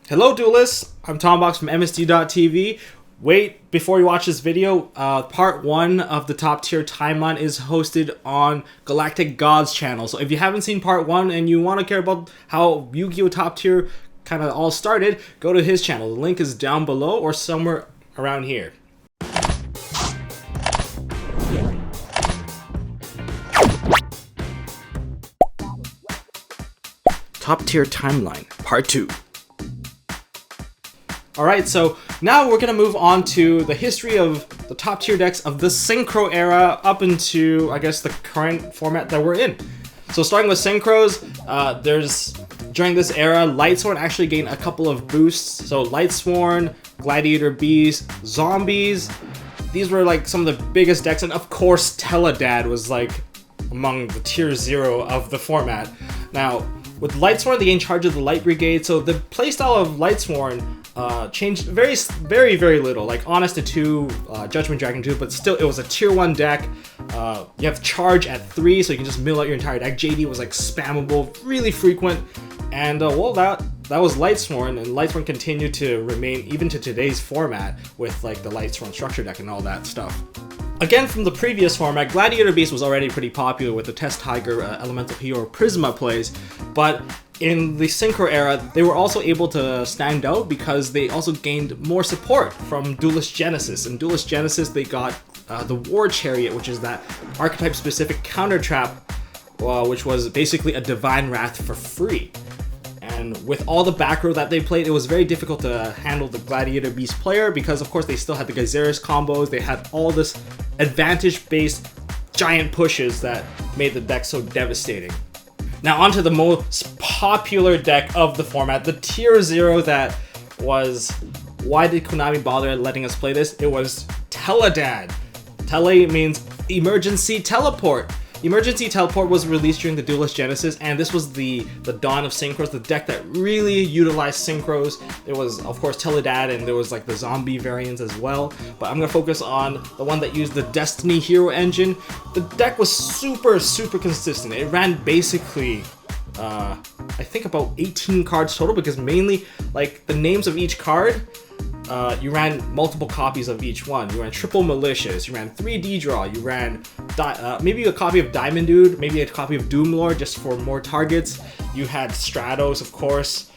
Hello duelists, I'm Tombox from MST.TV. Wait, before you watch this video, part 1 of the top tier timeline is hosted on Galactic Gods channel. So if you haven't seen part 1 and you want to care about how Yu-Gi-Oh! Top tier kind of all started, go to his channel. The link is down below or somewhere around here. Top tier timeline, part 2. Alright, so now we're going to move on to the history of the top tier decks of the Synchro era up into, I guess, the current format that we're in. So starting with Synchros, during this era, Lightsworn actually gained a couple of boosts. So Lightsworn, Gladiator Beast, Zombies, these were like some of the biggest decks, and of course Teledad was like among the tier 0 of the format. Now, with Lightsworn, they gained charge of the Light Brigade, so the playstyle of Lightsworn changed very little, like Honest to 2, Judgment Dragon 2, but still it was a tier 1 deck. You have charge at 3, so you can just mill out your entire deck. JD was like spammable, really frequent, and well, that was Lightsworn, and Lightsworn continued to remain even to today's format with like the Lightsworn structure deck and all that stuff. Again, from the previous format, Gladiator Beast was already pretty popular with the Test Tiger, Elemental Hero, Prisma plays, but in the Synchro era, they were also able to stand out because they also gained more support from Duelist Genesis. In Duelist Genesis, they got the War Chariot, which is that archetype-specific counter trap, which was basically a Divine Wrath for free. And with all the back row that they played, it was very difficult to handle the Gladiator Beast player because, of course, they still had the Gyzarus combos. They had all this advantage-based giant pushes that made the deck so devastating. Now onto the most popular deck of the format, the tier 0 that was, why did Konami bother letting us play this? It was Teledad. Tele means emergency teleport. Emergency Teleport was released during the Duelist Genesis, and this was the dawn of Synchros, the deck that really utilized Synchros. There was, of course, Teledad, and there was like the zombie variants as well, but I'm going to focus on the one that used the Destiny Hero engine. The deck was super consistent. It ran basically, I think about 18 cards total, because mainly, like, the names of each card, you ran multiple copies of each one. You ran triple Malicious, you ran 3D Draw, you ran maybe a copy of Diamond Dude, maybe a copy of Doomlord just for more targets. You had Stratos, of course.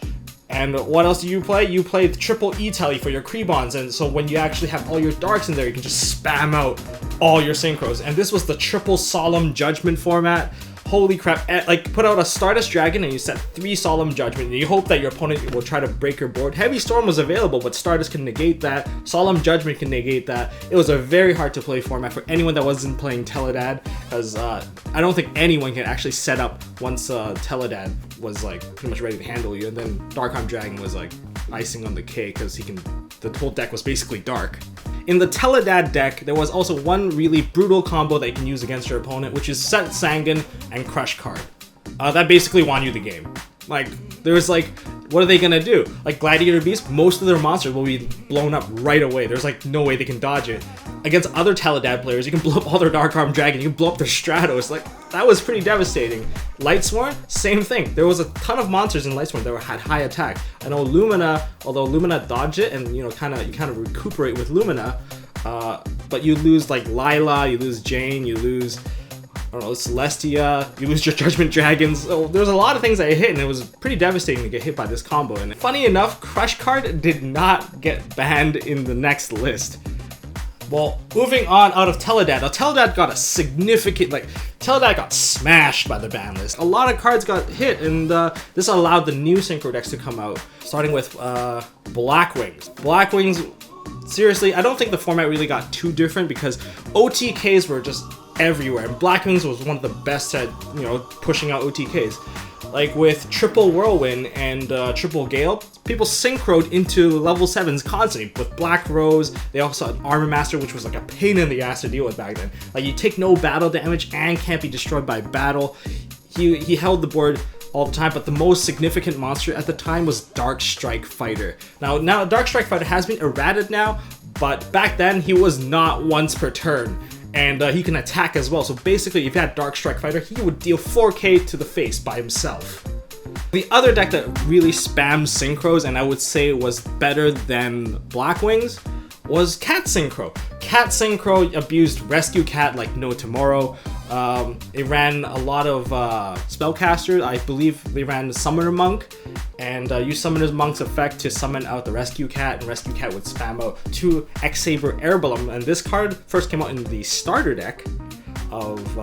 And what else do you play? You played triple E-Tele for your Krebons, and so when you actually have all your Darks in there, you can just spam out all your Synchros. And this was the triple Solemn Judgment format. Holy crap, like, put out a Stardust Dragon and you set 3 Solemn Judgment, and you hope that your opponent will try to break your board. Heavy Storm was available, but Stardust can negate that. Solemn Judgment can negate that. It was a very hard to play format for anyone that wasn't playing Teledad, because I don't think anyone can actually set up once Teledad was like pretty much ready to handle you, and then Darkheim Dragon was like icing on the cake because the whole deck was basically dark. In the Teledad deck, there was also one really brutal combo that you can use against your opponent, which is Set Sangan and Crush Card. That basically won you the game. Like, there's like, what are they gonna do? Like Gladiator Beast, most of their monsters will be blown up right away. There's like no way they can dodge it. Against other Teledad players, you can blow up all their Darkheim Dragon, you can blow up their Stratos. Like, that was pretty devastating. Lightsworn, same thing. There was a ton of monsters in Lightsworn that had high attack. I know Lumina, although Lumina dodged it, and you kind of recuperate with Lumina, but you lose like Lila, you lose Jane, you lose, I don't know, Celestia, you lose your Judgment Dragons. So there's a lot of things that hit, and it was pretty devastating to get hit by this combo. And funny enough, Crush Card did not get banned in the next list. Well, moving on out of Teledad. Now, Teledad got a significant, Teledad got smashed by the ban list. A lot of cards got hit, and this allowed the new Synchro decks to come out, starting with Blackwings. Blackwings, seriously, I don't think the format really got too different because OTKs were just everywhere, and Blackwings was one of the best at, pushing out OTKs. Like with Triple Whirlwind and Triple Gale, people synchroed into level 7s constantly. With Black Rose, they also had Armor Master, which was like a pain in the ass to deal with back then. Like, you take no battle damage and can't be destroyed by battle. He held the board all the time, but the most significant monster at the time was Dark Strike Fighter. Now Dark Strike Fighter has been errated now, but back then he was not once per turn. And he can attack as well. So basically, if you had Dark Strike Fighter, he would deal 4k to the face by himself. The other deck that really spammed Synchros, and I would say was better than Blackwings, was Cat Synchro. Cat Synchro abused Rescue Cat like no tomorrow. It ran a lot of spellcasters. I believe they ran Summoner Monk, and used Summoner Monk's effect to summon out the Rescue Cat, and Rescue Cat would spam out 2 X-Saber Airballum. And this card first came out in the starter deck of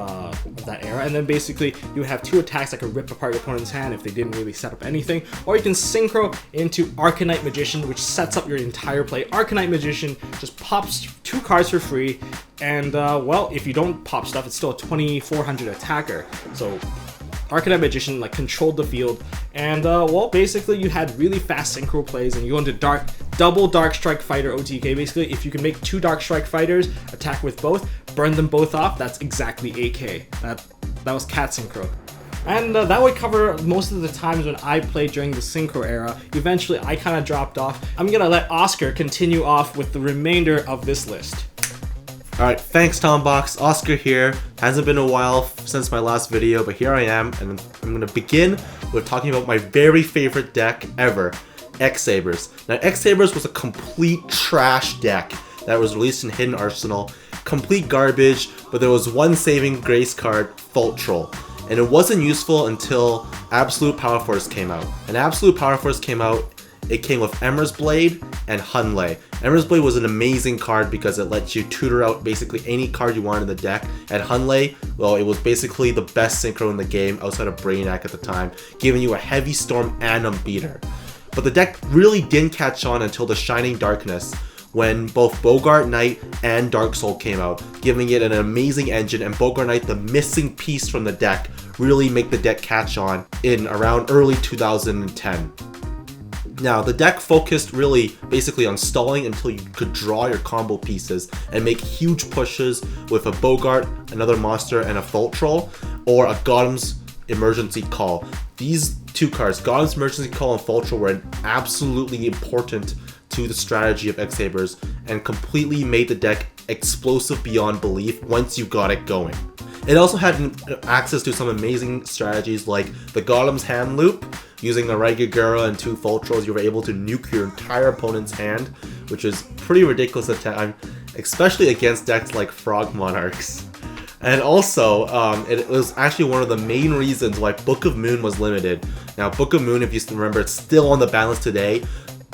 that era, and then basically you have 2 attacks that could rip apart your opponent's hand if they didn't really set up anything, or you can synchro into Arcanite Magician, which sets up your entire play. Arcanite Magician just pops 2 cards for free, and well, if you don't pop stuff, it's still a 2400 attacker. So Arcanite Magician like controlled the field, and well, basically you had really fast synchro plays, and you go into double Dark Strike Fighter OTK. Basically, if you can make 2 Dark Strike Fighters attack with both, burn them both off, that's exactly 8k. That was Cat Synchro. And that would cover most of the times when I played during the Synchro era. Eventually, I kind of dropped off. I'm gonna let Oscar continue off with the remainder of this list. Alright, thanks Tombox. Oscar here. Hasn't been a while since my last video, but here I am, and I'm going to begin with talking about my very favorite deck ever, X-Sabers. Now, X-Sabers was a complete trash deck that was released in Hidden Arsenal. Complete garbage, but there was one saving grace card, Fault Troll. And it wasn't useful until Absolute Power Force came out. And Absolute Power Force came out, it came with Emmer's Blade and Hunlei. Emmer's Blade was an amazing card because it lets you tutor out basically any card you want in the deck. And Hunlei, well, it was basically the best synchro in the game outside of Brainiac at the time, giving you a Heavy Storm and a beater. But the deck really didn't catch on until the Shining Darkness, when both Bogart Knight and Dark Soul came out, giving it an amazing engine, and Bogart Knight, the missing piece from the deck, really make the deck catch on in around early 2010. Now, the deck focused really basically on stalling until you could draw your combo pieces and make huge pushes with a Bogart, another monster, and a Fault Troll, or a Gotham's Emergency Call. These 2 cards, Gotham's Emergency Call and Fault Troll, were absolutely important to the strategy of X-Sabers and completely made the deck explosive beyond belief once you got it going. It also had access to some amazing strategies like the Gotham's Hand Loop. Using a Raigagura and 2 Fault Trolls, you were able to nuke your entire opponent's hand, which is pretty ridiculous at times, especially against decks like Frog Monarchs. And also, it was actually one of the main reasons why Book of Moon was limited. Now, Book of Moon, if you remember, it's still on the balance today,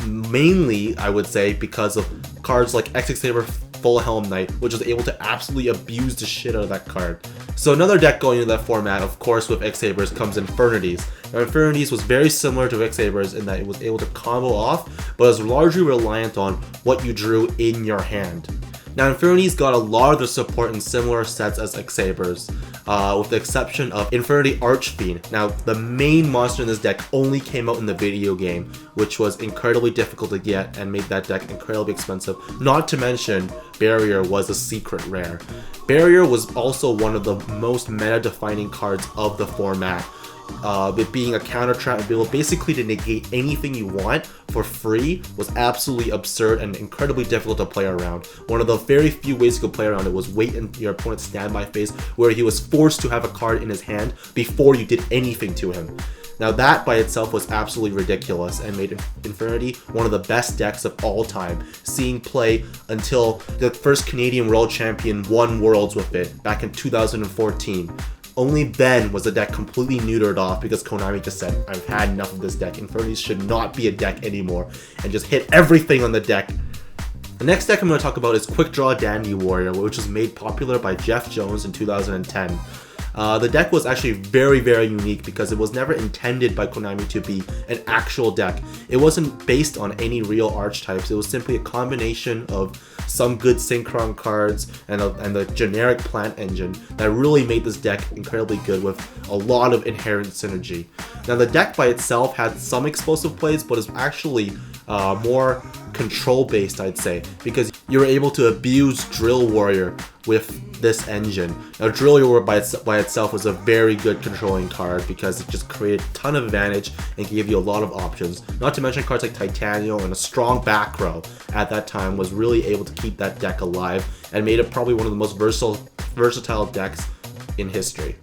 mainly, I would say, because of cards like X-Saber Full Helm Knight, which was able to absolutely abuse the shit out of that card. So another deck going into that format, of course, with X-Sabers comes Infernitys. Now, Infernitys was very similar to X-Sabers in that it was able to combo off, but was largely reliant on what you drew in your hand. Now, Infernitys got a lot of the support in similar sets as X-Sabers, with the exception of Infernity Archfiend. Now, the main monster in this deck only came out in the video game, which was incredibly difficult to get and made that deck incredibly expensive. Not to mention, Barrier was a secret rare. Barrier was also one of the most meta-defining cards of the format. It being a counter trap and be able basically to negate anything you want for free was absolutely absurd and incredibly difficult to play around. One of the very few ways you could play around it was wait in your opponent's standby phase where he was forced to have a card in his hand before you did anything to him. Now that by itself was absolutely ridiculous and made Infernity one of the best decks of all time, seeing play until the first Canadian World Champion won Worlds with it back in 2014. Only then was the deck completely neutered off because Konami just said, I've had enough of this deck. Infernity should not be a deck anymore, and just hit everything on the deck. The next deck I'm going to talk about is Quick Draw Dandy Warrior, which was made popular by Jeff Jones in 2010. The deck was actually very, very unique because it was never intended by Konami to be an actual deck. It wasn't based on any real archetypes. It was simply a combination of some good Synchron cards and the generic plant engine that really made this deck incredibly good with a lot of inherent synergy. Now the deck by itself had some explosive plays, but it's actually more control based, I'd say, because you were able to abuse Drill Warrior with this engine. Now Drill Warrior by itself was a very good controlling card because it just created a ton of advantage and gave you a lot of options. Not to mention cards like Titanium and a strong back row at that time was really able to keep that deck alive and made it probably one of the most versatile decks in history.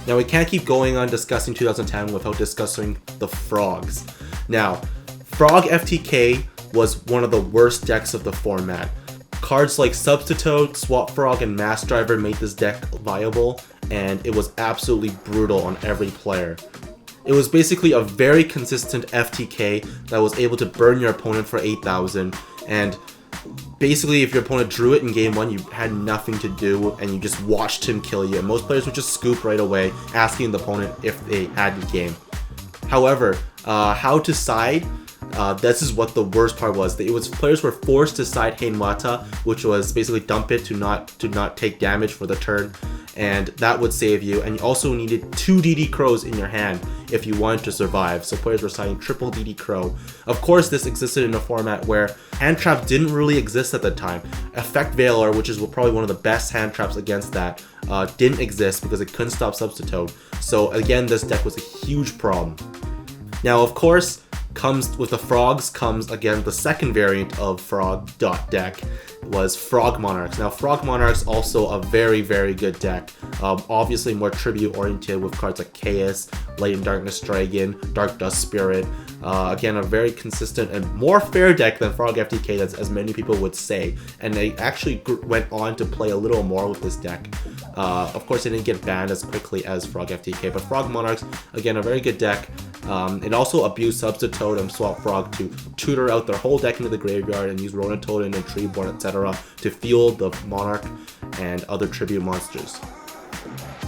Now we can't keep going on discussing 2010 without discussing the Frogs. Now, Frog FTK was one of the worst decks of the format. Cards like Substitute, Swap Frog, and Mass Driver made this deck viable, and it was absolutely brutal on every player. It was basically a very consistent FTK that was able to burn your opponent for 8,000, and basically if your opponent drew it in game 1, you had nothing to do and you just watched him kill you, and most players would just scoop right away, asking the opponent if they had the game. However, how to side, this is what the worst part was. Players were forced to side Heinwata, which was basically dump it to not take damage for the turn, and that would save you. And you also needed 2 DD Crows in your hand if you wanted to survive. So players were siding triple DD Crow. Of course, this existed in a format where hand traps didn't really exist at the time. Effect Veiler, which is probably one of the best hand traps against that, didn't exist because it couldn't stop Substitute. So again, this deck was a huge problem. Now, of course, with the Frogs comes again the second variant of Frog deck was Frog Monarchs. Now, Frog Monarchs also a very, very good deck. Obviously more tribute oriented with cards like Chaos, Light and Darkness Dragon, Dark Dust Spirit. Again, a very consistent and more fair deck than Frog FTK, as many people would say. And they actually went on to play a little more with this deck. Of course, it didn't get banned as quickly as Frog FTK, but Frog Monarchs, again, a very good deck. It also abused Substitute and Swap Frog to tutor out their whole deck into the graveyard and use Ronatoden and Treeborn, etc. to fuel the Monarch and other tribute monsters.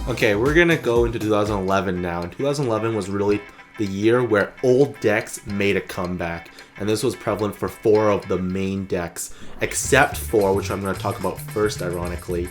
Okay, we're gonna go into 2011 now, and 2011 was really the year where old decks made a comeback, and this was prevalent for 4 of the main decks, except for, which I'm going to talk about first ironically,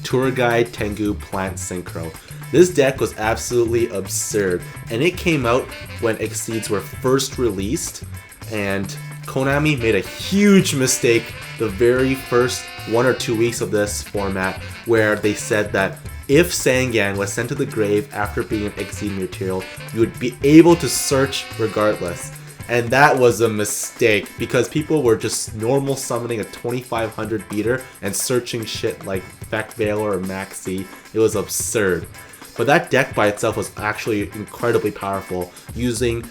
Tour Guide, Tengu, Plant, Synchro. This deck was absolutely absurd, and it came out when Exceeds were first released, and Konami made a huge mistake the very first 1 or 2 weeks of this format, where they said that if Sangan was sent to the grave after being an Exceed material, you would be able to search regardless. And that was a mistake, because people were just normal summoning a 2500 beater and searching shit like Effect Veiler or Maxi. It was absurd. But that deck by itself was actually incredibly powerful, using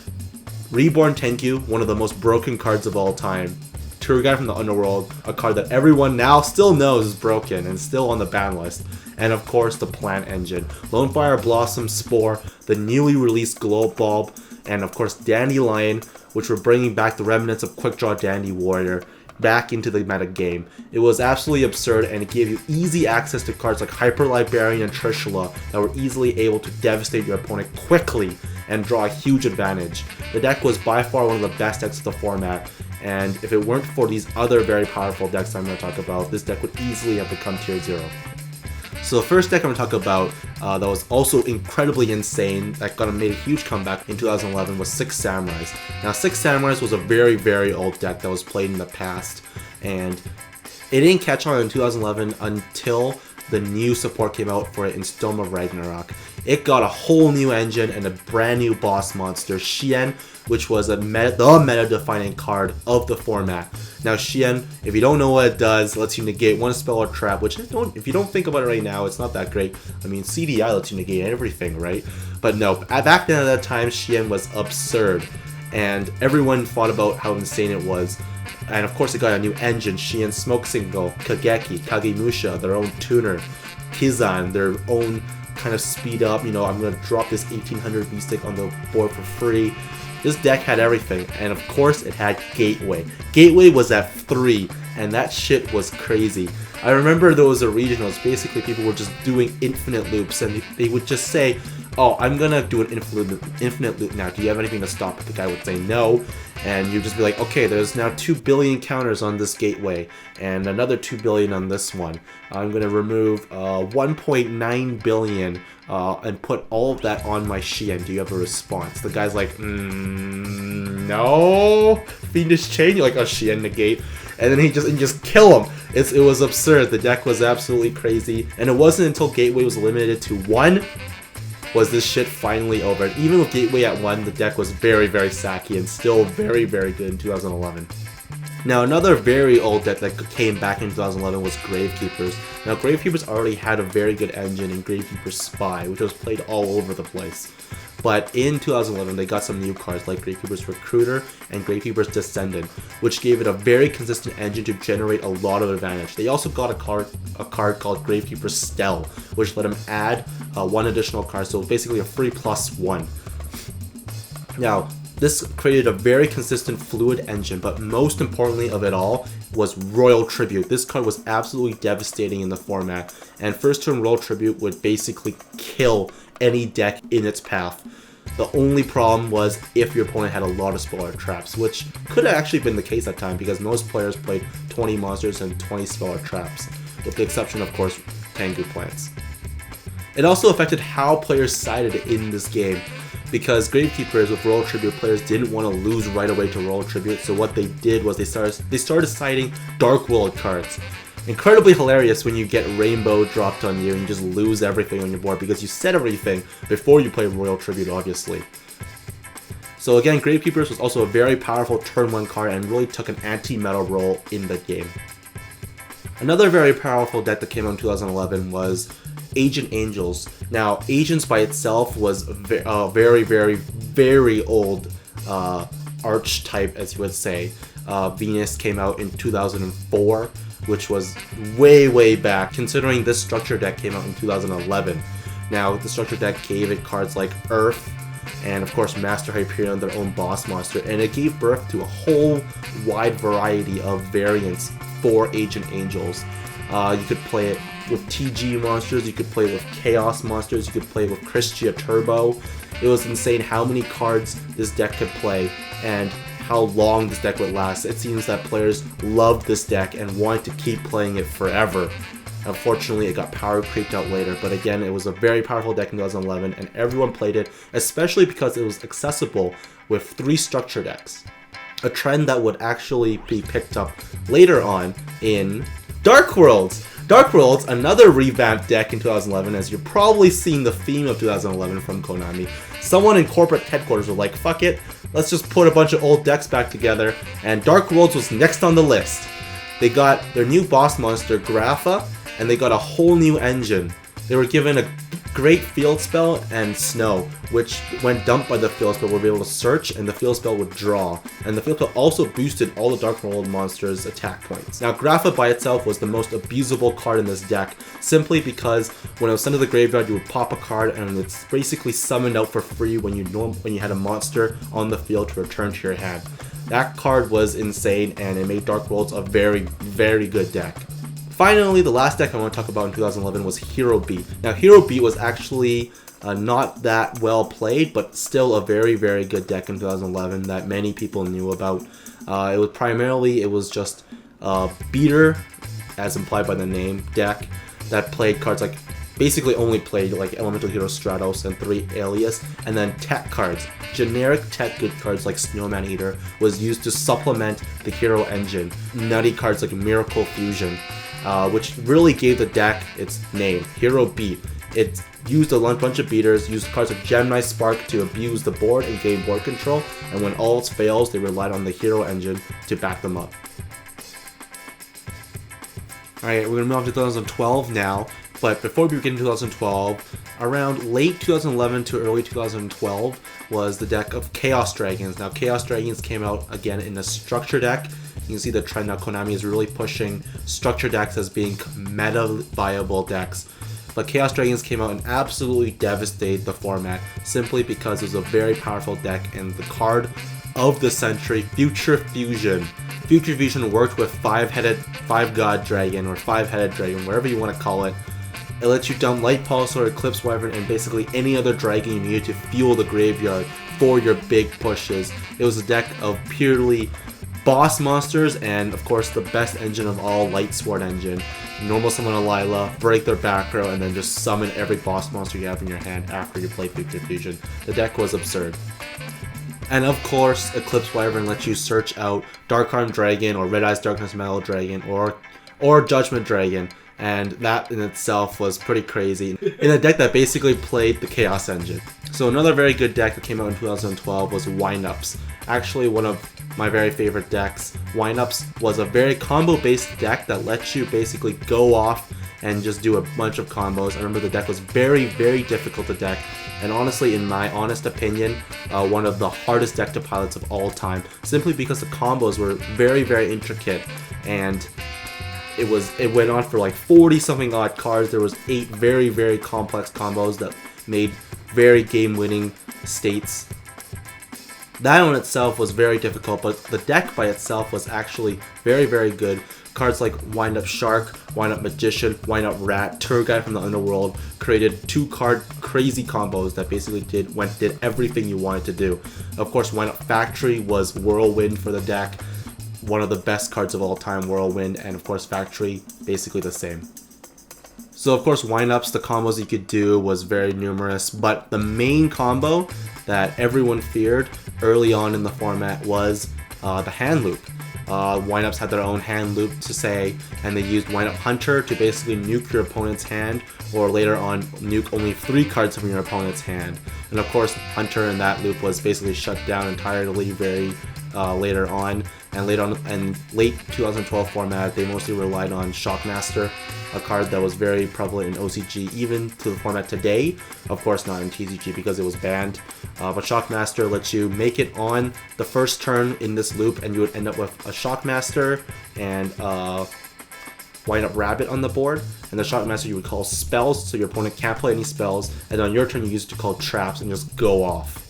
Reborn Tengu, one of the most broken cards of all time, Tour Guide from the Underworld, a card that everyone now still knows is broken and still on the ban list, and of course the Plant Engine, Lonefire Blossom Spore, the newly released Glow Bulb, and of course Dandelion, which were bringing back the remnants of Quick Draw Dandy Warrior back into the meta game. It was absolutely absurd, and it gave you easy access to cards like Hyper Librarian and Trishula that were easily able to devastate your opponent quickly and draw a huge advantage. The deck was by far one of the best decks of the format, and if it weren't for these other very powerful decks I'm going to talk about, this deck would easily have become tier 0. So the first deck I'm going to talk about that was also incredibly insane, that made a huge comeback in 2011, was Six Samurais. Now, Six Samurais was a very, very old deck that was played in the past, and it didn't catch on in 2011 until the new support came out for it in Storm of Ragnarok. It got a whole new engine and a brand new boss monster, Xian, which was the meta-defining card of the format. Now, Xian, if you don't know what it does, lets you negate 1 spell or trap, which if you don't think about it right now, it's not that great. I mean, CDI lets you negate everything, right? But no, back then at that time, Xian was absurd, and everyone thought about how insane it was. And of course, it got a new engine, Xian Smoke Signal, Kageki, Kagemusha, their own tuner, Kizan, their own kind of speed up, I'm going to drop this 1800 V-Stick on the board for free. This deck had everything, and of course it had Gateway. Gateway was at 3, and that shit was crazy. I remember there was a regionals, basically people were just doing infinite loops, and they would just say, oh, I'm gonna do an infinite loop now, do you have anything to stop it? The guy would say no, and you'd just be like, okay, there's now 2 billion counters on this gateway, and another 2 billion on this one. I'm gonna remove 1.9 billion and put all of that on my Xian. Do you have a response? The guy's like, no. Fiendish Chain, you're like, oh, Xian negate. And then he just kill him. It was absurd. The deck was absolutely crazy. And it wasn't until Gateway was limited to 1 was this shit finally over. And even with Gateway at 1, the deck was very, very sacky and still very, very good in 2011. Now, another very old deck that came back in 2011 was Gravekeepers. Now, Gravekeepers already had a very good engine in Gravekeepers Spy, which was played all over the place. But in 2011, they got some new cards like Gravekeepers Recruiter and Gravekeepers Descendant, which gave it a very consistent engine to generate a lot of advantage. They also got a card called Gravekeepers Stell, which let them add one additional card, so basically a free +1. Now, this created a very consistent fluid engine, but most importantly of it all was Royal Tribute. This card was absolutely devastating in the format, and first turn Royal Tribute would basically kill any deck in its path. The only problem was if your opponent had a lot of Speller Traps, which could have actually been the case at time because most players played 20 monsters and 20 Speller Traps, with the exception of course Tengu Plants. It also affected how players sided in this game, because Gravekeepers with Royal Tribute players didn't want to lose right away to Royal Tribute, so what they did was they started siding Dark World cards. Incredibly hilarious when you get Rainbow dropped on you and you just lose everything on your board because you set everything before you play Royal Tribute, obviously. So again, Gravekeepers was also a very powerful turn 1 card and really took an anti-meta role in the game. Another very powerful deck that came out in 2011 was Agent Angels. Now, Agents by itself was a very old archetype, as you would say. Venus came out in 2004, which was way back, considering this structure deck came out in 2011. Now, the structure deck gave it cards like Earth, and of course Master Hyperion, their own boss monster, and it gave birth to a whole wide variety of variants for Agent Angels. You could play it with TG monsters, you could play it with Chaos monsters, you could play it with Geargia Turbo. It was insane how many cards this deck could play and how long this deck would last. It seems that players loved this deck and wanted to keep playing it forever. Unfortunately, it got power creeped out later, but again, it was a very powerful deck in 2011 and everyone played it, especially because it was accessible with 3 structure decks. A trend that would actually be picked up later on in Dark Worlds. Dark Worlds, another revamped deck in 2011, as you're probably seeing the theme of 2011 from Konami. Someone in corporate headquarters was like, fuck it, let's just put a bunch of old decks back together, and Dark Worlds was next on the list. They got their new boss monster, Grapha, and they got a whole new engine. They were given a great field spell and Snow, which when dumped by the field spell would be able to search and the field spell would draw. And the field spell also boosted all the Dark World monsters' attack points. Now, Grapha by itself was the most abusable card in this deck, simply because when it was sent to the graveyard, you would pop a card and it's basically summoned out for free when you had a monster on the field to return to your hand. That card was insane and it made Dark Worlds a very good deck. Finally, the last deck I want to talk about in 2011 was Hero Beat. Now, Hero Beat was actually not that well played, but still a very good deck in 2011 that many people knew about. It was just a beater, as implied by the name, deck that played cards like, basically only played like Elemental Hero Stratos and 3 Alias, and then tech cards. Generic tech good cards like Snowman Eater was used to supplement the hero engine. Nutty cards like Miracle Fusion, which really gave the deck its name, Hero Beat. It used a bunch of beaters, used cards like Gemini Spark to abuse the board and gain board control, and when all else fails, they relied on the hero engine to back them up. Alright, we're going to move on to 2012 now, but before we begin 2012, around late 2011 to early 2012 was the deck of Chaos Dragons. Now, Chaos Dragons came out again in a structure deck. You can see the trend now. Konami is really pushing structure decks as being meta viable decks. But Chaos Dragons came out and absolutely devastated the format simply because it was a very powerful deck, and the card of the century, Future Fusion. Future Fusion worked with 5-god dragon or 5-headed dragon, whatever you want to call it. It lets you dump Light Pulse or Eclipse Wyvern and basically any other dragon you needed to fuel the graveyard for your big pushes. It was a deck of purely boss monsters and of course the best engine of all, Light Sword engine. Normal summon a Lila, break their back row, and then just summon every boss monster you have in your hand after you play Future Fusion. The deck was absurd. And of course, Eclipse Wyvern lets you search out Dark Arm Dragon or Red Eyes Darkness Metal Dragon or Judgment Dragon and that in itself was pretty crazy in a deck that basically played the Chaos Engine. So another very good deck that came out in 2012 was Windups. Actually one of my very favorite decks. Windups was a very combo-based deck that lets you basically go off and just do a bunch of combos. I remember the deck was very, very difficult to deck, and honestly, in my honest opinion, one of the hardest deck to pilots of all time, simply because the combos were very, very intricate, and it went on for like 40 something odd cards. There was 8 very, very complex combos that made very game-winning states. That in itself was very difficult, but the deck by itself was actually very, very good. Cards like Wind Up Shark, Wind Up Magician, Wind Up Rat, Tour Guide from the Underworld created 2-card crazy combos that basically did everything you wanted to do. Of course, Wind Up Factory was Whirlwind for the deck, one of the best cards of all time, Whirlwind, and of course Factory, basically the same. So of course Wind-Ups, the combos you could do was very numerous, but the main combo that everyone feared early on in the format was the hand loop. Wind-Ups had their own hand loop to say, and they used Wind-Up Hunter to basically nuke your opponent's hand, or later on nuke only 3 cards from your opponent's hand. And of course Hunter in that loop was basically shut down entirely very later on. And late 2012 format, they mostly relied on Shockmaster, a card that was very prevalent in OCG, even to the format today. Of course not in TCG because it was banned. But Shockmaster lets you make it on the first turn in this loop, and you would end up with a Shockmaster and Wind Up Rabbit on the board. And the Shockmaster you would call spells, so your opponent can't play any spells, and on your turn you use it to call traps and just go off.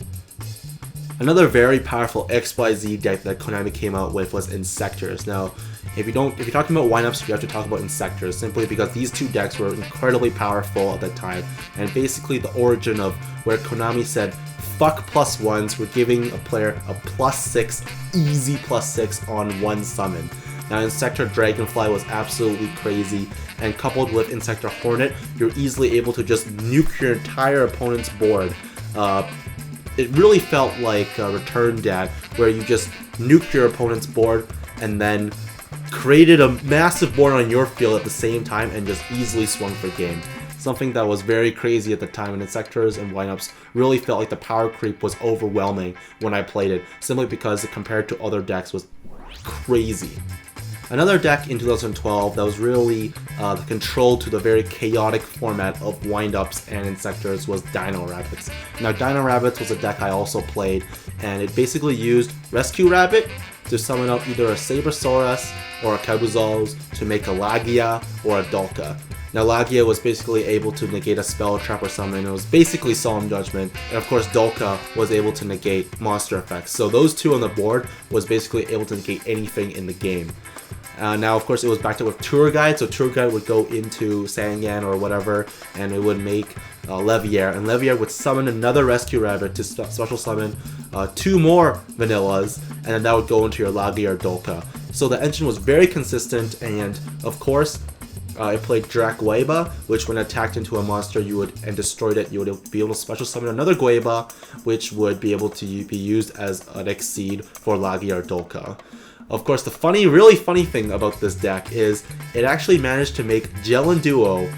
Another very powerful XYZ deck that Konami came out with was Inzektors. Now, if you're talking about Windups, you have to talk about Inzektors, simply because these 2 decks were incredibly powerful at that time, and basically the origin of where Konami said, fuck +1s, we're giving a player a +6, easy +6 on 1 summon. Now, Inzektor Dragonfly was absolutely crazy, and coupled with Inzektor Hornet, you're easily able to just nuke your entire opponent's board. It really felt like Return Dad, where you just nuked your opponent's board and then created a massive board on your field at the same time and just easily swung for game. Something that was very crazy at the time, and Inzektors and Windups really felt like the power creep was overwhelming when I played it, simply because compared to other decks was crazy. Another deck in 2012 that was really the control to the very chaotic format of Windups and Inzektors was Dino Rabbits. Now, Dino Rabbits was a deck I also played, and it basically used Rescue Rabbit to summon up either a Sabersaurus or a Kabuzals to make a Lagia or a Dolka. Now, Lagia was basically able to negate a spell, trap, or summon. It was basically Solemn Judgment, and of course Dolka was able to negate monster effects. So those 2 on the board was basically able to negate anything in the game. Now, of course, it was backed up with Tour Guide, so Tour Guide would go into Sangan or whatever, and it would make Leviair, and Leviair would summon another Rescue Rabbit to special summon 2 more Vanillas, and then that would go into your Lagia or Dolka. So the engine was very consistent, and of course, it played Drac-Guaiba, which when attacked into a monster and destroyed it, you would be able to special summon another Guaiba, which would be able to be used as an Exceed for Lagia or Dolka. Of course, the really funny thing about this deck is it actually managed to make Gel and Duo,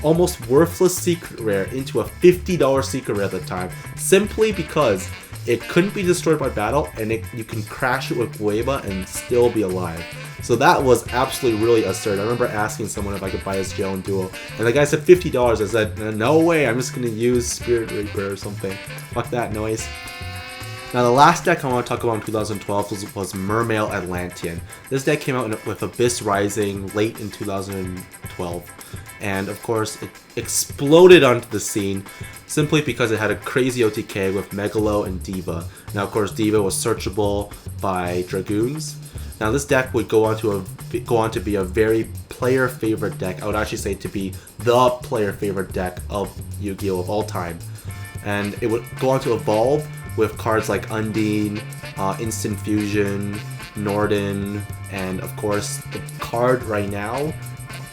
almost worthless secret rare, into a $50 secret rare at the time, simply because it couldn't be destroyed by battle, and you can crash it with Guaiba and still be alive. So that was absolutely really absurd. I remember asking someone if I could buy this Gel and Duo, and the guy said $50. I said, no way, I'm just going to use Spirit Reaper or something. Fuck that noise. Now, the last deck I want to talk about in 2012 was Mermail Atlantean. This deck came out with Abyss Rising late in 2012, and of course it exploded onto the scene simply because it had a crazy OTK with Megalo and Diva. Now, of course, Diva was searchable by Dragoons. Now, this deck would go on to be a very player favorite deck. I would actually say to be the player favorite deck of Yu-Gi-Oh! Of all time, and it would go on to evolve with cards like Undine, Instant Fusion, Norden, and of course the card right now,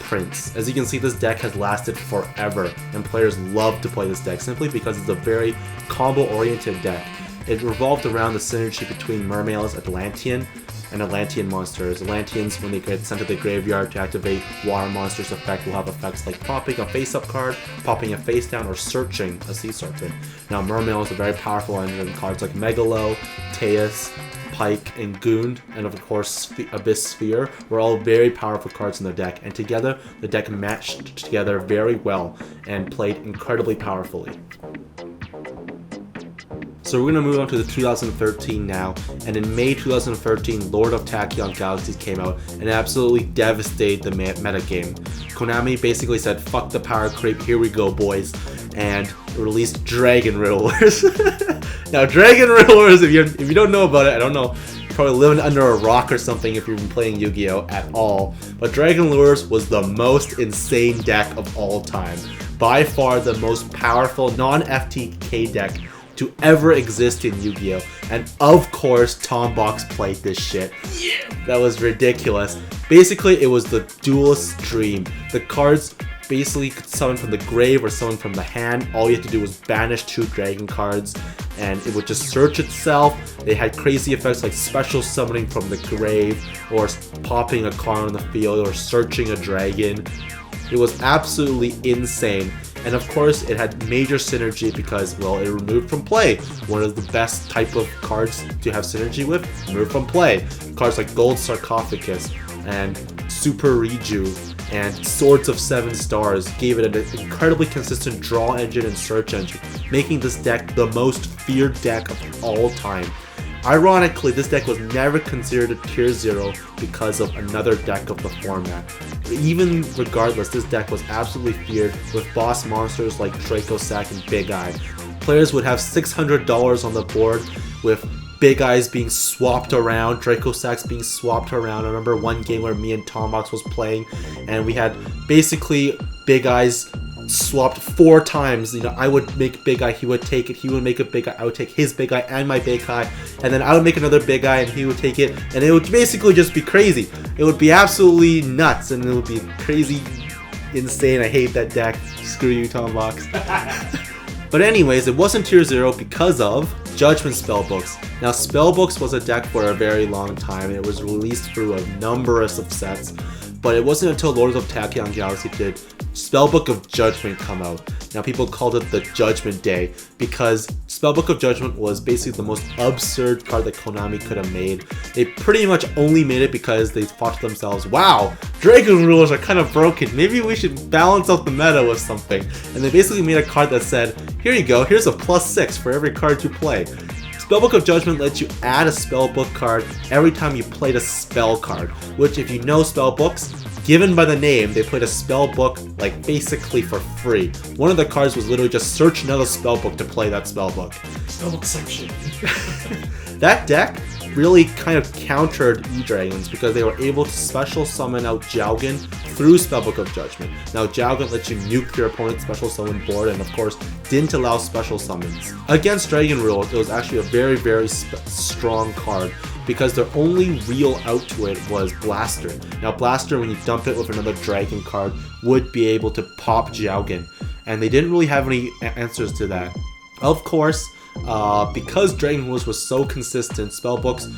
Prince. As you can see, this deck has lasted forever, and players love to play this deck simply because it's a very combo-oriented deck. It revolved around the synergy between Mermail's Atlantean and Atlantean monsters. Atlanteans, when they get sent to the graveyard to activate water monsters effect, will have effects like popping a face-up card, popping a face-down, or searching a sea serpent. Now, Mermail is a very powerful engine. Cards like Megalo, Teus, Pike, and Gund, and of course Abyss Sphere were all very powerful cards in the deck, and together the deck matched together very well and played incredibly powerfully. So we're going to move on to the 2013 now, and in May 2013, Lord of Tachyon Galaxies came out and absolutely devastated the metagame. Konami basically said, fuck the power creep, here we go boys, and released Dragon Riddlers. Now Dragon Riddlers, if you don't know about it, I don't know, you're probably living under a rock or something if you've been playing Yu-Gi-Oh! At all, but Dragon Riddlers was the most insane deck of all time. By far the most powerful non-FTK deck to ever exist in Yu-Gi-Oh! And of course, Tombox played this shit. Yeah. That was ridiculous. Basically, it was the duelist's dream. The cards basically could summon from the grave or summon from the hand. All you had to do was banish 2 dragon cards, and it would just search itself. They had crazy effects like special summoning from the grave, or popping a card on the field, or searching a dragon. It was absolutely insane. And of course, it had major synergy because, well, it removed from play. One of the best type of cards to have synergy with, removed from play. Cards like Gold Sarcophagus and Super Reju and Swords of 7 Stars gave it an incredibly consistent draw engine and search engine, making this deck the most feared deck of all time. Ironically, this deck was never considered a tier 0 because of another deck of the format. Even regardless, this deck was absolutely feared with boss monsters like Dracosac and Big Eye. Players would have $600 on the board with Big Eyes being swapped around, Dracosacs being swapped around. I remember one game where me and Tombox was playing and we had basically Big Eyes swapped 4 times. You know, I would make Big Eye, he would take it, he would make a Big Eye, I would take his Big Eye and my Big Eye, and then I would make another Big Eye and he would take it, and it would basically just be crazy. It would be absolutely nuts, and it would be crazy, insane. I hate that deck. Screw you, Tombox. But anyways, it wasn't tier 0 because of Judgment Spellbooks. Now, Spellbooks was a deck for a very long time, and it was released through a number of sets, but it wasn't until Lords of Tachyon Galaxy did Spellbook of Judgment come out. Now, people called it the Judgment Day because Spellbook of Judgment was basically the most absurd card that Konami could have made. They pretty much only made it because they thought to themselves, wow, Dragon Rulers are kind of broken, maybe we should balance out the meta with something. And they basically made a card that said, here you go, here's a +6 for every card you play. Spellbook of Judgment lets you add a spellbook card every time you played a spell card, which, if you know spellbooks, given by the name, they played a spellbook like basically for free. One of the cards was literally just search another spellbook to play that spellbook. Spellbookception. That deck really kind of countered E-Dragons because they were able to special summon out Jowgen through Spellbook of Judgment. Now, Jowgen lets you nuke your opponent's special summon board and, of course, didn't allow special summons. Against Dragon Rules, it was actually a very, very strong card because their only real out to it was Blaster. Now, Blaster, when you dump it with another Dragon card, would be able to pop Jowgen, and they didn't really have any answers to that. Of course, because Dragon Rules was so consistent, Spellbooks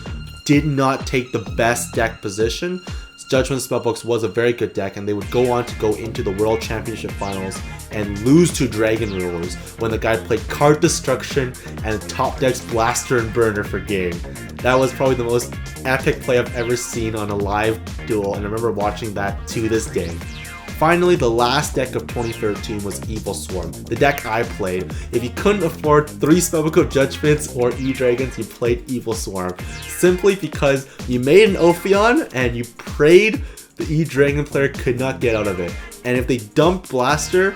did not take the best deck position. Judgment Spellbooks was a very good deck, and they would go on to go into the World Championship Finals and lose to Dragon Rulers when the guy played Card Destruction and top decks Blaster and Burner for game. That was probably the most epic play I've ever seen on a live duel, and I remember watching that to this day. Finally, the last deck of 2013 was Evilswarm, the deck I played. If you couldn't afford 3 Spellbook of Judgments or E-Dragons, you played Evilswarm. Simply because you made an Ophion and you prayed the E-Dragon player could not get out of it. And if they dumped Blaster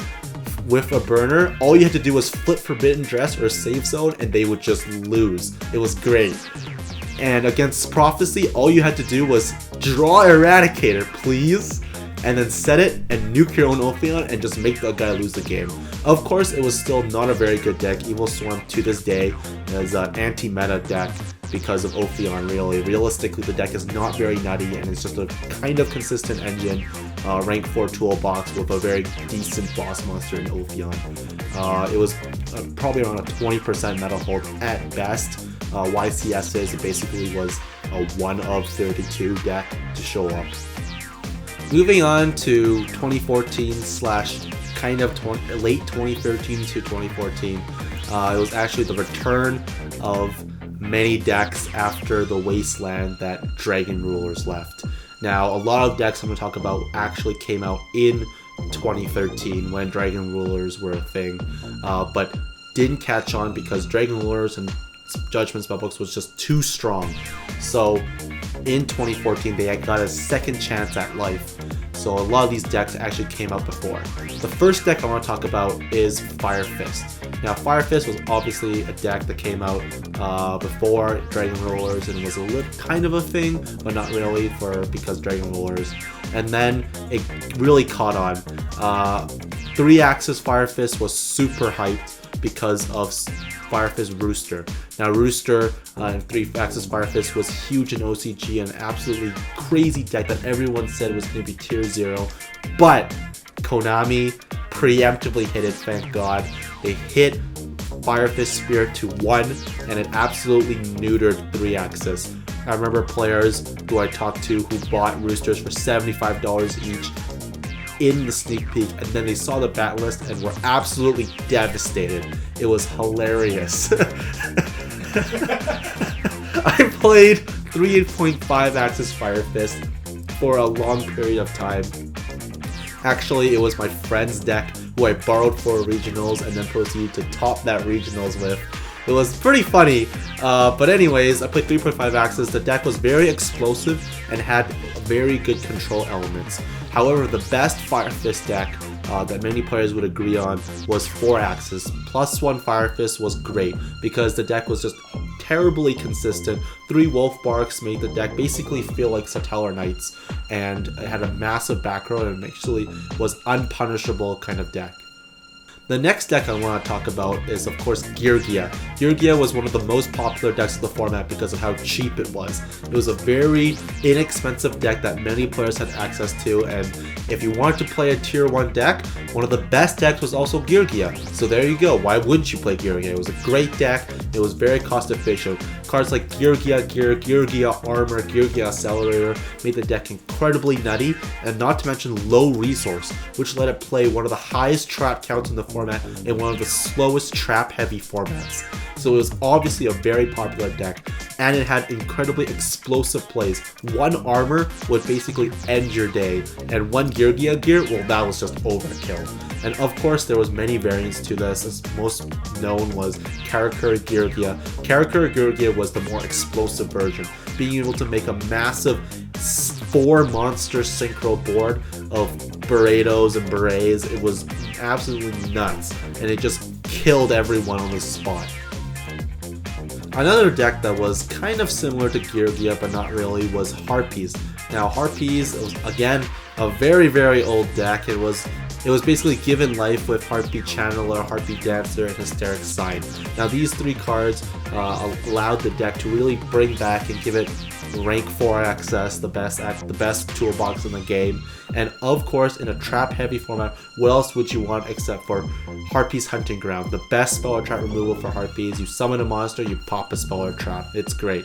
with a burner, all you had to do was flip Forbidden Dress or Save Zone and they would just lose. It was great. And against Prophecy, all you had to do was draw Eradicator, please, and then set it and nuke your own Ophion and just make the guy lose the game. Of course, it was still not a very good deck. Evilswarm to this day is an anti-meta deck because of Ophion, really. Realistically, the deck is not very nutty, and it's just a kind of consistent engine. Rank 4 toolbox with a very decent boss monster in Ophion. It was probably around a 20% meta hold at best. YCS's, it basically was a 1 of 32 deck to show up. Moving on to 2014 / kind of late 2013 to 2014, it was actually the return of many decks after the Wasteland that Dragon Rulers left. Now, a lot of decks I'm going to talk about actually came out in 2013 when Dragon Rulers were a thing, but didn't catch on because Dragon Rulers and Judgment Spellbooks was just too strong. So in 2014 they got a second chance at life. So a lot of these decks actually came out before. The first deck I want to talk about is Fire Fist. Now Fire Fist was obviously a deck that came out before Dragon Rulers and was a little kind of a thing, but not really because Dragon Rulers. And then it really caught on. 3-axis Fire Fist was super hyped because of Fire Fist Rooster. Now Rooster and 3-axis Fire Fist was huge in OCG, an absolutely crazy deck that everyone said was going to be tier 0, but Konami preemptively hit it, thank god. They hit Fire Fist Spirit to 1 and it absolutely neutered 3-axis. I remember players who I talked to who bought Roosters for $75 each in the sneak peek, and then they saw the bat list and were absolutely devastated. It was hilarious. I played 3.5-axis Fire Fist for a long period of time. Actually, it was my friend's deck who I borrowed for regionals and then proceeded to top that regionals with. It was pretty funny, but anyways, I played 3.5-axis. The deck was very explosive and had very good control elements. However, the best Fire Fist deck that many players would agree on was 4-axis. +1 Fire Fist was great because the deck was just terribly consistent. 3 Wolf Barks made the deck basically feel like Satellarknights, and it had a massive back row and actually was unpunishable kind of deck. The next deck I want to talk about is, of course, Geargia. Geargia was one of the most popular decks of the format because of how cheap it was. It was a very inexpensive deck that many players had access to, and if you wanted to play a tier 1 deck, one of the best decks was also Geargia. So there you go, why wouldn't you play Geargia? It was a great deck, it was very cost efficient. Cards like Geargia Gear, Geargia Armor, Geargia Accelerator made the deck incredibly nutty, and not to mention low resource, which let it play one of the highest trap counts in the format in one of the slowest trap heavy formats. So it was obviously a very popular deck, and it had incredibly explosive plays. 1 armor would basically end your day, and 1 Geargia gear, well, that was just overkill. And of course there was many variants to this. As most known was Karakuri Geargia. Karakuri Geargia was the more explosive version, being able to make a massive 4 monster synchro board of Burritos and Berets. It was absolutely nuts, and it just killed everyone on the spot. Another deck that was kind of similar to Geargia but not really was Harpies. Now Harpies was again a very, very old deck. It was basically given life with Harpy Channeler, Harpy Dancer, and Hysteric Sign. Now these 3 cards allowed the deck to really bring back and give it rank 4 access, the best toolbox in the game. And of course, in a trap heavy format, what else would you want except for Harpies Hunting Ground, the best spell or trap removal for Harpies. You summon a monster, you pop a spell or trap. It's great.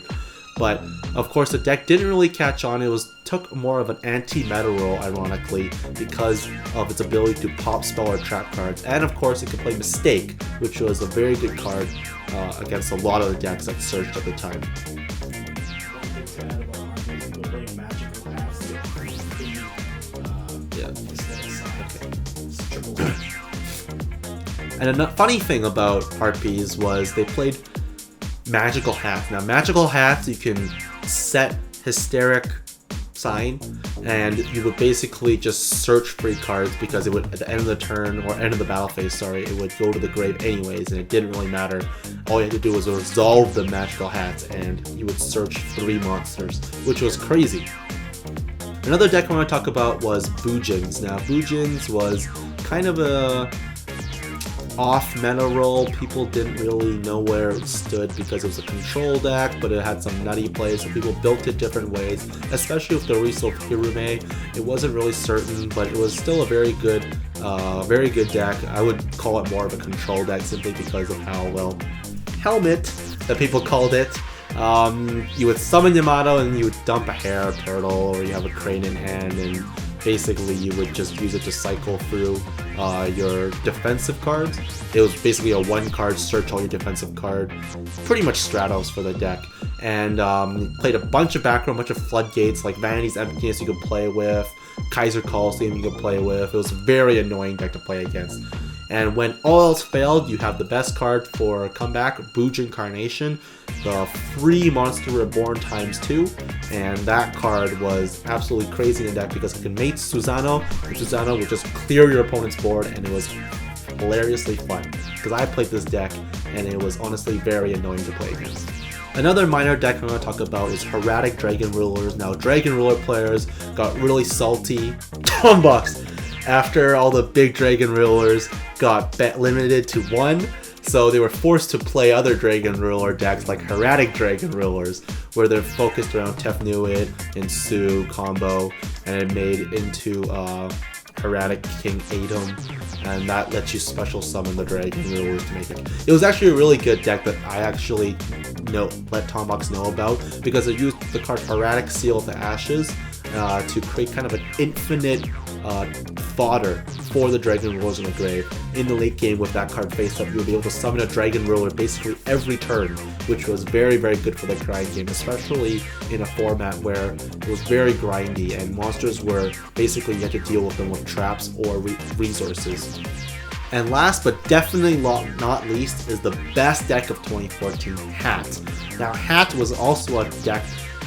But of course the deck didn't really catch on. It took more of an anti-meta role, ironically, because of its ability to pop spell or trap cards. And of course it could play Mistake, which was a very good card against a lot of the decks that surged at the time. And a funny thing about Harpies was they played Magical Hat. Now Magical Hats, you can set Hysteric Sign, and you would basically just search free cards because it would, at the end of the turn, or end of the battle phase, sorry, it would go to the grave anyways, and it didn't really matter. All you had to do was resolve the Magical Hats, and you would search 3 monsters, which was crazy. Another deck I want to talk about was Bujins. Now Bujins was kind of a off-meta role. People didn't really know where it stood because it was a control deck, but it had some nutty plays, so people built it different ways, especially with the release of Hirume. It wasn't really certain, but it was still a very good deck. I would call it more of a control deck simply because of how, well, helmet that people called it. You would summon Yamato and you would dump a hare, turtle, or you have a crane in hand, and basically you would just use it to cycle through your defensive cards. It was basically a one card search all your defensive card, pretty much Stratos for the deck. And played a bunch of background, a bunch of floodgates, like Vanity's Emptiness you could play with, Kaiser Coliseum you could play with. It was a very annoying deck to play against. And when all else failed, you have the best card for comeback, Bujin Carnation, the free Monster Reborn ×2, and that card was absolutely crazy in the deck because it could mate Susano, and Susano would just clear your opponent's board, and it was hilariously fun because I played this deck and it was honestly very annoying to play against. Another minor deck I'm going to talk about is Hieratic Dragon Rulers. Now, Dragon Ruler players got really salty. Tombox! After all the big Dragon Rulers got limited to 1, so they were forced to play other Dragon Ruler decks like Hieratic Dragon Rulers, where they're focused around Tefnuit and Su combo, and it made into Hieratic King Atom, and that lets you special summon the Dragon Rulers to make it. It was actually a really good deck that I actually let Tombox know about, because it used the card Hieratic Seal of the Ashes to create kind of an infinite fodder for the Dragon Rulers in the grave. In the late game with that card face up, you'll be able to summon a Dragon Ruler basically every turn, which was very, very good for the grind game, especially in a format where it was very grindy and monsters were basically you had to deal with them with traps or resources. And last but definitely not least is the best deck of 2014, Hat. Now, Hat was also a deck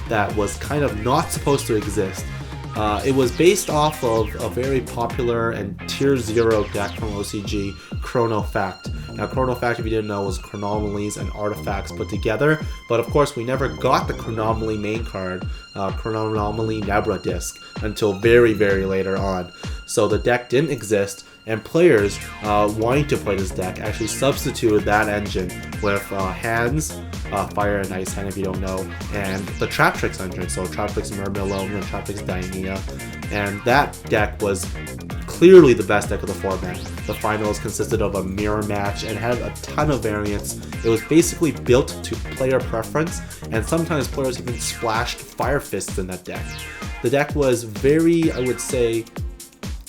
that was kind of not supposed to exist. It was based off of a very popular and tier 0 deck from OCG, Chronofact. Now, Chronofact, if you didn't know, was chronomalies and artifacts put together, but of course we never got the chronomaly main card, Chronomaly Nebra Disc, until very, very later on. So the deck didn't exist, and players wanting to play this deck actually substituted that engine with Hands, Fire and Ice Hand if you don't know, and the Trap Tricks engine, so Trap Tricks Mermail Atlantean and Trap Tricks Diania, and that deck was clearly the best deck of the format. The finals consisted of a mirror match and had a ton of variants. It was basically built to player preference, and sometimes players even splashed Fire Fists in that deck. The deck was very, I would say,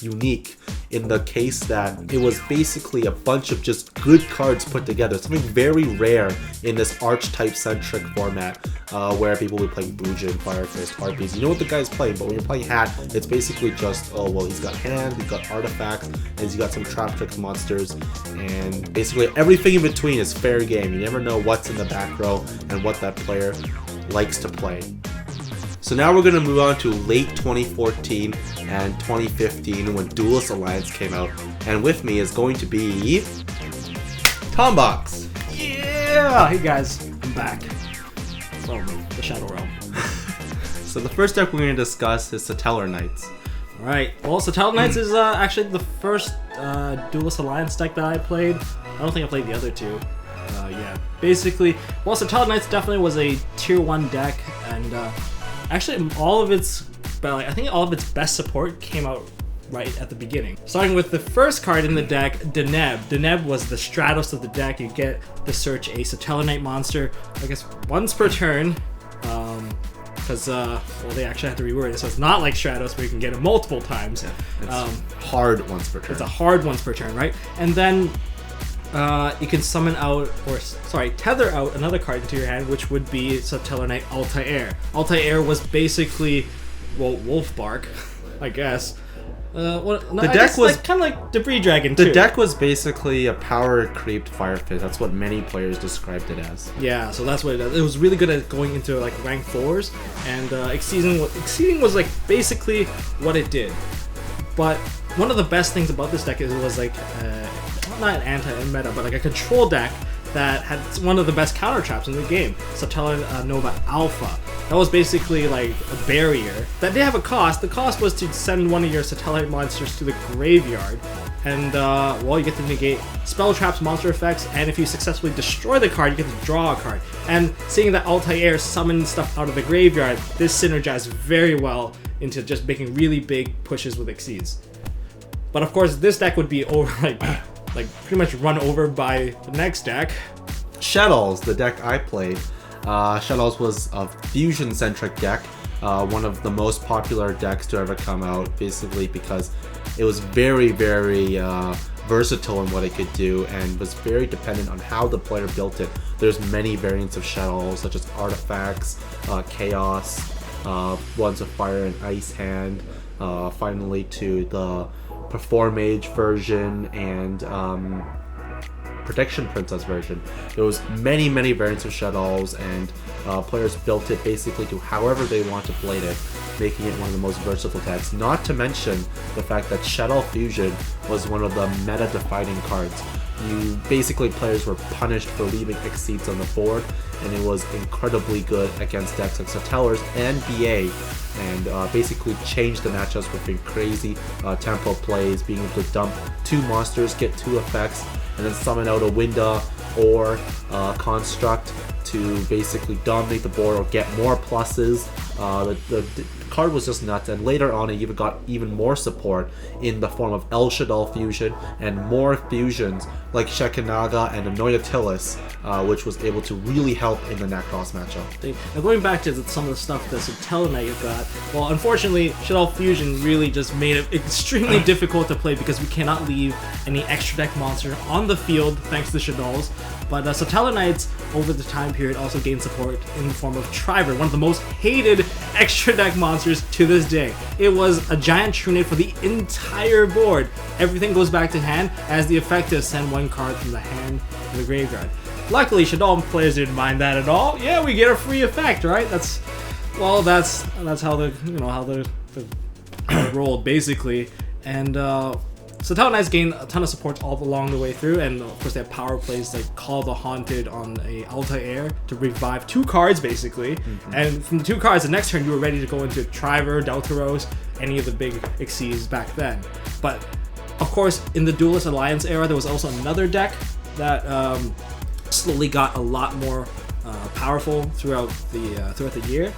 unique in the case that it was basically a bunch of just good cards put together, something very rare in this archetype centric format where people would play Bujin, Fire Fist, Harpies. You know what the guy's playing, but when you're playing Hat, it's basically just, oh well, he's got hand, he's got artifacts, and he's got some Trap Tricks monsters, and basically everything in between is fair game. You never know what's in the back row and what that player likes to play. So now we're going to move on to late 2014 and 2015 when Duelist Alliance came out. And with me is going to be Tombox. Yeah! Hey guys, I'm back from the Shadow Realm. So the first deck we're going to discuss is Satellarknights. Alright, well, Satellarknights is actually the first Duelist Alliance deck that I played. I don't think I played the other two. Yeah, basically, well, Satellarknights definitely was a tier 1 deck, and actually, all of its, I think all of its best support came out right at the beginning. Starting with the first card in the deck, Deneb. Deneb was the Stratos of the deck. You get to search a Satellarknight monster, I guess, once per turn, because, well, they actually have to reword it, so it's not like Stratos where you can get it multiple times. Yeah, it's hard once per turn. It's a hard once per turn, right? And then you can summon out, or sorry, tether out another card into your hand, which would be Satellarknight Altair. Altair was basically, well, Wolf Bark, I guess. The deck was like, kind of like Debris Dragon too. The deck was basically a power creeped Fire Fist. That's what many players described it as. Yeah, so that's what it does. It was really good at going into like rank 4s, and Exceeding was like basically what it did. But one of the best things about this deck is it was like not an anti-meta, but like a control deck that had one of the best counter traps in the game, Satellarknight Nova Alpha. That was basically like a barrier that did have a cost. The cost was to send one of your Satellite monsters to the graveyard, and well, you get to negate spell traps, monster effects, and if you successfully destroy the card, you get to draw a card. And seeing that Altair summon stuff out of the graveyard, this synergizes very well into just making really big pushes with Xyz. But of course, this deck would be over like pretty much run over by the next deck. Shaddolls, the deck I played. Shaddolls was a fusion-centric deck, one of the most popular decks to ever come out, basically because it was very, very versatile in what it could do and was very dependent on how the player built it. There's many variants of Shaddolls, such as Artifacts, Chaos, ones with Fire and Ice hand, finally to the Perform Mage version and Protection Princess version. There was many variants of Shaddolls, and players built it basically to however they want to play it, making it one of the most versatile decks. Not to mention the fact that Shadow Fusion was one of the meta-defining cards. Players were punished for leaving Xyz on the board, and it was incredibly good against decks like Satellarknights and BA, and basically changed the matchups with being crazy tempo plays, being able to dump 2 monsters, get 2 effects, and then summon out a Winda or Construct to basically dominate the board or get more pluses. The card was just nuts, and later on it even got even more support in the form of El Shaddol Fusion and more fusions like Shekinaga and Anoyatilis, which was able to really help in the Nekroz matchup. Now going back to some of the stuff that Satellarknight got, well, unfortunately, Shaddol Fusion really just made it extremely difficult to play because we cannot leave any extra deck monster on the field thanks to Shaddolls. But Satellarknights, over the time period, also gained support in the form of Triver, one of the most hated extra deck monsters to this day. It was a giant Trunade for the entire board. Everything goes back to hand, as the effect is send 1 card from the hand to the graveyard. Luckily, Shaddol players didn't mind that at all. Yeah, we get a free effect, right? That's how the rolled basically, and Satellarknights gained a ton of support all along the way through, and of course they have power plays like Call the Haunted on a Altair to revive 2 cards basically, and from the 2 cards, the next turn you were ready to go into Triver, Deltaros, any of the big Xyz back then. But of course, in the Duelist Alliance era, there was also another deck that slowly got a lot more powerful throughout the year.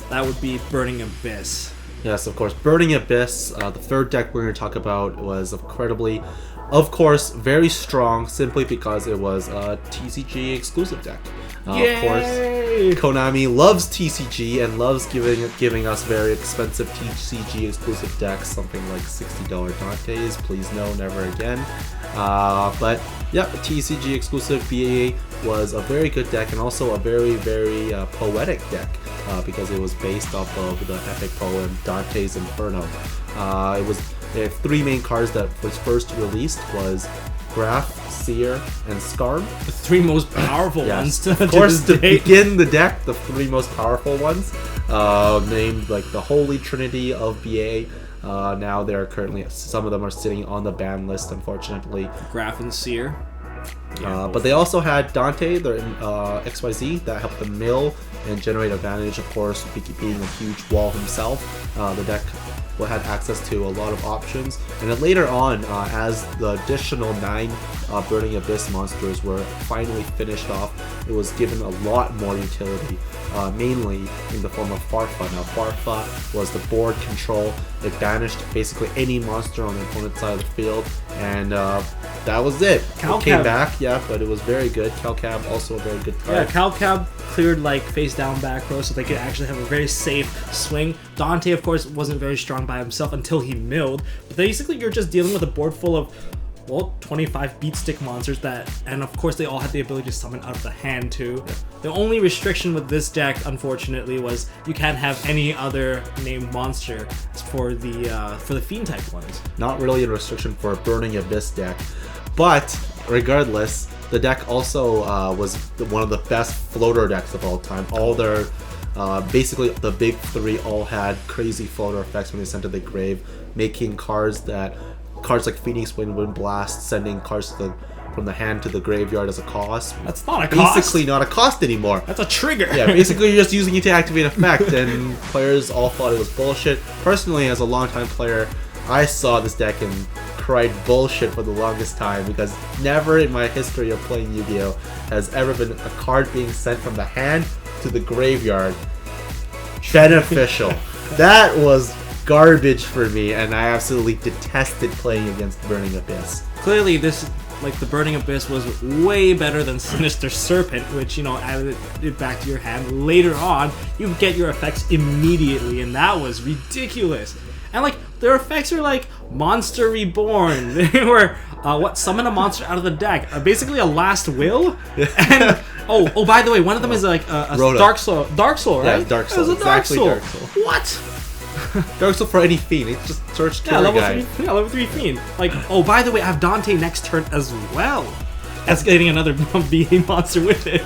That would be Burning Abyss. Yes, of course. Burning Abyss, the third deck we're going to talk about, was incredibly, of course, very strong simply because it was a TCG exclusive deck. Of course, Konami loves TCG and loves giving us very expensive TCG exclusive decks, something like $60 Dantes, please no, never again. But yeah, TCG exclusive BA was a very good deck and also a very poetic deck. Because it was based off of the epic poem Dante's Inferno. It had 3 main cards that was first released was Graph, Seer, and Scarm. The 3 most powerful ones. Of course, to begin the deck, the 3 most powerful ones, named like the Holy Trinity of BA. Now they're currently, some of them are sitting on the ban list, unfortunately. Graph and Seer. But they also had Dante, their XYZ, that helped them mill and generate advantage, of course, being a huge wall himself. The deck had access to a lot of options. And then later on, as the additional 9 Burning Abyss monsters were finally finished off, it was given a lot more utility, mainly in the form of Farfa. Now, Farfa was the board control. It banished basically any monster on the opponent's side of the field, and that was it. It came back, but it was very good. Calcab, also a very good card. Yeah, Calcab cleared like face down back row so they could actually have a very safe swing. Dante, of course, wasn't very strong by himself until he milled. But basically, you're just dealing with a board full of, well, 25 beat stick monsters and of course they all had the ability to summon out of the hand too. Yeah. The only restriction with this deck, unfortunately, was you can't have any other named monster for the fiend type ones. Not really a restriction for a Burning Abyss deck, but regardless, the deck also was one of the best floater decks of all time. All their basically the big 3 all had crazy floater effects when they sent to the grave, making cards like Phoenix Wind Blast, sending cards from the hand to the graveyard as a cost. That's not a cost. Basically not a cost anymore. That's a trigger. Yeah, basically you're just using it to activate an effect, and players all thought it was bullshit. Personally, as a longtime player, I saw this deck in cried bullshit for the longest time because never in my history of playing Yu-Gi-Oh! Has ever been a card being sent from the hand to the graveyard beneficial. That was garbage for me, and I absolutely detested playing against Burning Abyss. Clearly, this, like, the Burning Abyss was way better than Sinister Serpent, which, you know, added it back to your hand. Later on, you get your effects immediately, and that was ridiculous. And, like, their effects are like Monster Reborn. They were, summon a monster out of the deck. Basically a Last Will. And, oh, by the way, one of them is like a Dark Soul, right? Yeah, Dark Soul. It was a Dark Soul. Dark Soul. What? Dark Soul for any fiend. It's just search turn guy. Level 3 fiend. Like, oh, by the way, I have Dante next turn as well. That's getting another BA monster with it.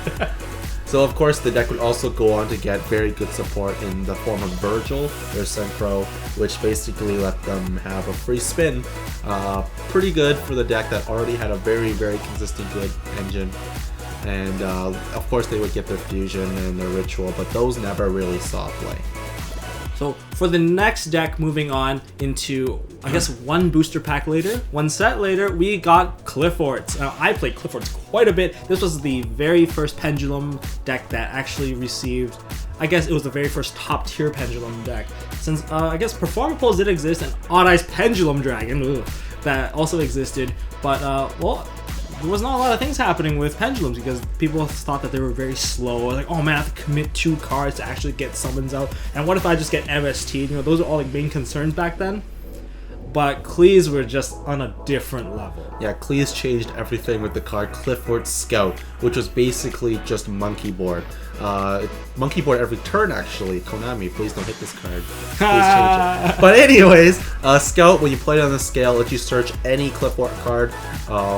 So of course the deck would also go on to get very good support in the form of Virgil, their Synchro, which basically let them have a free spin. Pretty good for the deck that already had a very, very consistent good engine. And of course they would get their fusion and their ritual, but those never really saw play. So for the next deck, moving on into, I guess, one booster pack later, one set later, we got Qliphort. Now, I played Qliphort quite a bit. This was the very first Pendulum deck that actually received, I guess it was the very first top tier Pendulum deck. Since, I guess, Performer Pulls did exist, and Odd Eyes Pendulum Dragon, that also existed. But, well, there was not a lot of things happening with Pendulums because people thought that they were very slow. Like, oh man, I have to commit 2 cards to actually get summons out. And what if I just get MST? You know, those are all like main concerns back then. But Qli's were just on a different level. Yeah, Qli's changed everything with the card Qliphort Scout, which was basically just monkey board. Monkey board every turn, actually. Konami, please don't hit this card. Please change it. But anyways, Scout, when you play it on the scale, lets you search any Qliphort card,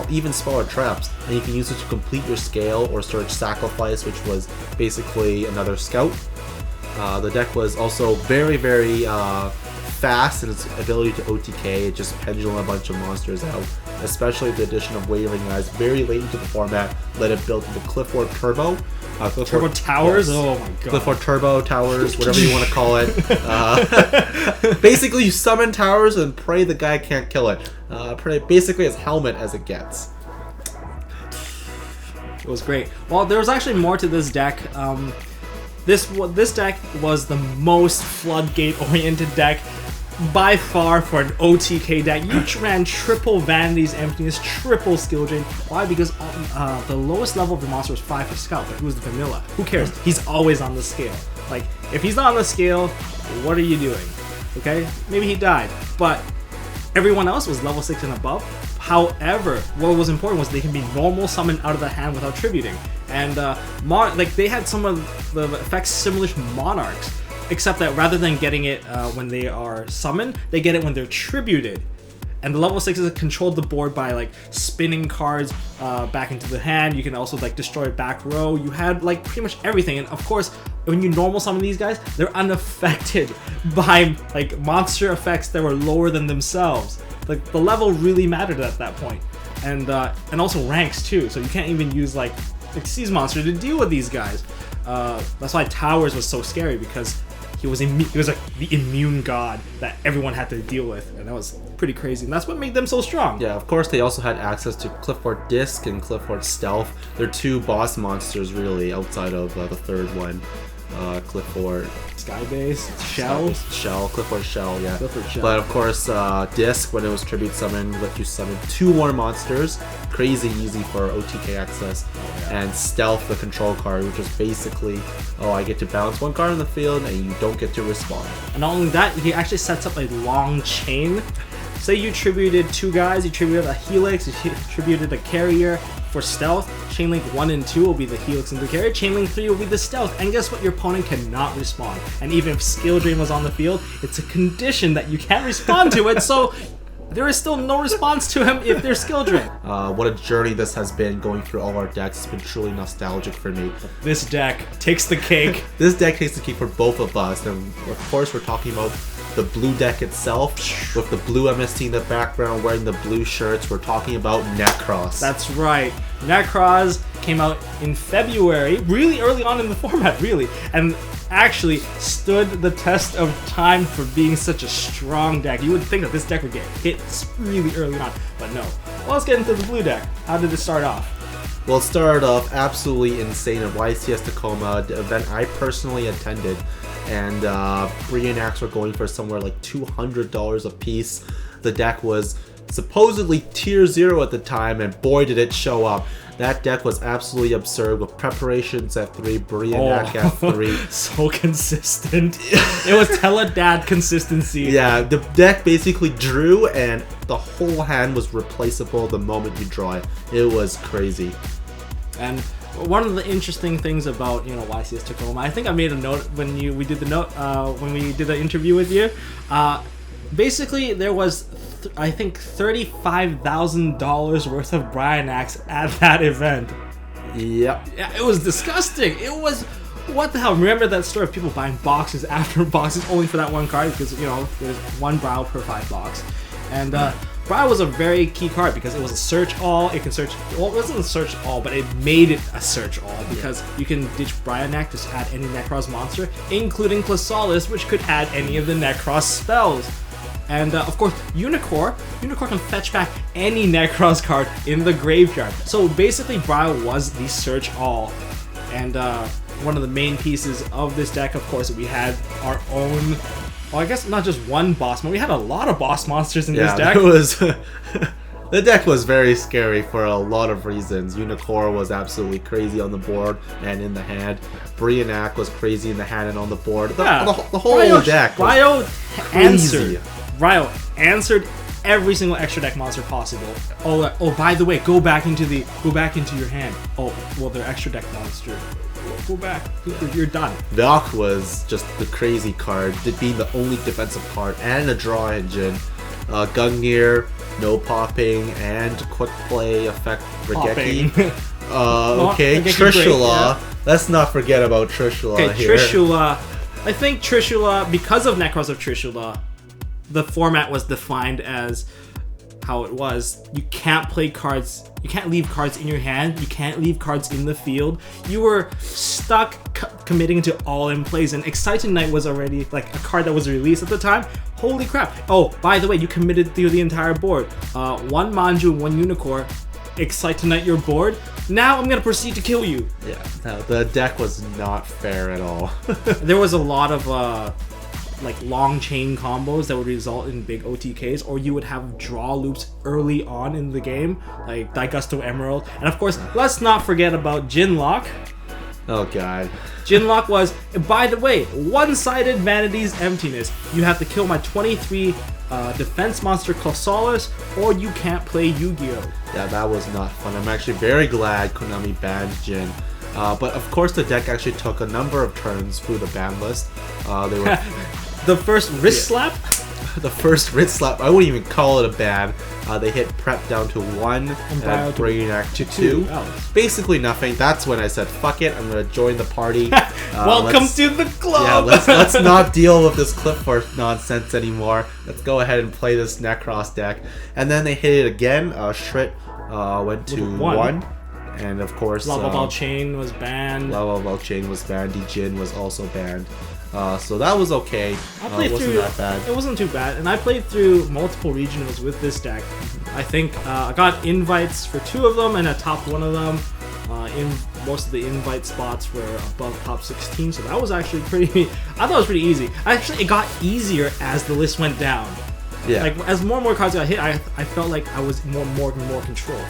even spell or traps, and you can use it to complete your scale or search Sacrifice, which was basically another Scout. The deck was also very, very fast in its ability to OTK. It just pendulum a bunch of monsters out, especially the addition of Wavering Eyes very late into the format, let it build into Qliphort Turbo. Turbo Towers? Yes. Oh my god. Qliphort Turbo Towers, whatever you want to call it. Basically, you summon towers and pray the guy can't kill it. Basically as helmet as it gets. It was great. Well, there was actually more to this deck. This deck was the most floodgate-oriented deck by far for an OTK deck. You ran triple Vanity's Emptiness, triple Skill Drain. Why? Because the lowest level of the monster was 5 for Scout, but who's the vanilla? Who cares? He's always on the scale. Like, if he's not on the scale, what are you doing? Okay? Maybe he died, but everyone else was level 6 and above. However, what was important was they can be normal summoned out of the hand without tributing. And like they had some of the effects similar to Monarchs, except that rather than getting it when they are summoned, they get it when they're tributed. And the level 6s controlled the board by like spinning cards back into the hand. You can also like destroy back row. You had like pretty much everything. And of course, when you normal summon these guys, they're unaffected by like monster effects that were lower than themselves. Like the level really mattered at that point. And also ranks too. So you can't even use like Xyz monster to deal with these guys. That's why Towers was so scary, because he was like the immune god that everyone had to deal with, and that was pretty crazy. And that's what made them so strong. Yeah, of course they also had access to Qliphort Disc and Qliphort Stealth. They're 2 boss monsters really outside of the third one. Qliphort Skybase, Shell, Qliphort Shell, yeah. Qliphort Shell. But of course, Disc, when it was tribute summoned, let you summon 2 more monsters. Crazy easy for OTK access. And Stealth, the control card, which was basically, I get to bounce 1 card on the field and you don't get to respond. And not only that, he actually sets up a long chain. Say you tributed 2 guys, you tributed a Helix, you tributed a Carrier. For Stealth, Chainlink 1 and 2 will be the Helix and the Carrier, Chainlink 3 will be the Stealth, and guess what? Your opponent cannot respond. And even if Skill Drain was on the field, it's a condition that you can't respond to it, so there is still no response to him if there's Skill Drain. What a journey this has been, going through all our decks. It's been truly nostalgic for me. This deck takes the cake. This deck takes the cake for both of us, and of course we're talking about the blue deck itself, with the blue MST in the background, wearing the blue shirts. We're talking about Nekroz. That's right. Nekroz came out in February, really early on in the format, really. And actually stood the test of time for being such a strong deck. You would think that this deck would get hit really early on, but no. Well, let's get into the blue deck. How did it start off? Well, it started off absolutely insane at YCS Tacoma, the event I personally attended, and Brionacs were going for somewhere like $200 a piece. The deck was supposedly tier 0 at the time, and boy did it show up. That deck was absolutely absurd with preparations at 3, Brionac at 3. So consistent. It was Teledad consistency. Yeah, the deck basically drew and the whole hand was replaceable the moment you draw it. It was crazy. And one of the interesting things about YCS Tacoma, I think I made a note when we did the interview with you. Basically, there was I think $35,000 worth of Brionacs at that event. Yep. Yeah, it was disgusting. It was, what the hell? Remember that story of people buying boxes after boxes only for that one card because there's one Brio per 5 box, and Brio was a very key card because it was a search all. It can search. Well, it wasn't a search all, but it made it a search all because you can ditch Brionac to add any Nekroz monster, including Colossal, which could add any of the Nekroz spells. And of course, Unicorn can fetch back any Nekroz card in the graveyard. So basically, Brio was the search all. And one of the main pieces of this deck, of course, we had our own, well, I guess not just one boss monster. We had a lot of boss monsters in this deck. It was the deck was very scary for a lot of reasons. Unicorn was absolutely crazy on the board and in the hand. Brionac was crazy in the hand and on the board. The whole deck was crazy. Brio answered every single extra deck monster possible. Oh, by the way, go back into your hand. Oh, well, they're extra deck monster. Go back. You're done. Valk was just the crazy card, being the only defensive card and a draw engine. Gungnir, no popping, and quick play effect Regeki. Okay, Trishula. Yeah. Let's not forget about Trishula here. Trishula. I think Trishula, because of Nekroz of Trishula, the format was defined as how it was. You can't play cards, you can't leave cards in your hand, you can't leave cards in the field. You were stuck committing to all-in plays, and Exciting Knight was already like a card that was released at the time. Holy crap. Oh, by the way, you committed through the entire board. One Manju, one Unicorn, Exciting Knight your board. Now I'm gonna proceed to kill you. Yeah, no, the deck was not fair at all. There was a lot of like long chain combos that would result in big OTKs, or you would have draw loops early on in the game, like Digusto Emerald, and of course, let's not forget about Jinlock. Oh god. Jinlock was, by the way, one-sided Vanity's Emptiness. You have to kill my 23 defense monster Colossal, or you can't play Yu-Gi-Oh! Yeah, that was not fun. I'm actually very glad Konami banned Jin. But of course, the deck actually took a number of turns through the ban list. They were the first wrist slap. The first wrist slap. I wouldn't even call it a ban. They hit prep down to 1 and Brionac to 2. Oh. Basically nothing. That's when I said, "Fuck it! I'm gonna join the party." Welcome to the club. Yeah, let's not deal with this Qliphort nonsense anymore. Let's go ahead and play this Nekroz deck. And then they hit it again. Strut went to 1. And of course, Lava Ball Chain was banned. Lava Ball Chain was banned. Dijin was also banned. So that was okay. I played wasn't through. That bad. It wasn't too bad, and I played through multiple regionals with this deck. I think I got invites for 2 of them, and I topped 1 of them. In most of the invite spots were above top 16, so that was actually pretty. I thought it was pretty easy. Actually, it got easier as the list went down. Yeah. Like as more and more cards got hit, I felt like I was more control.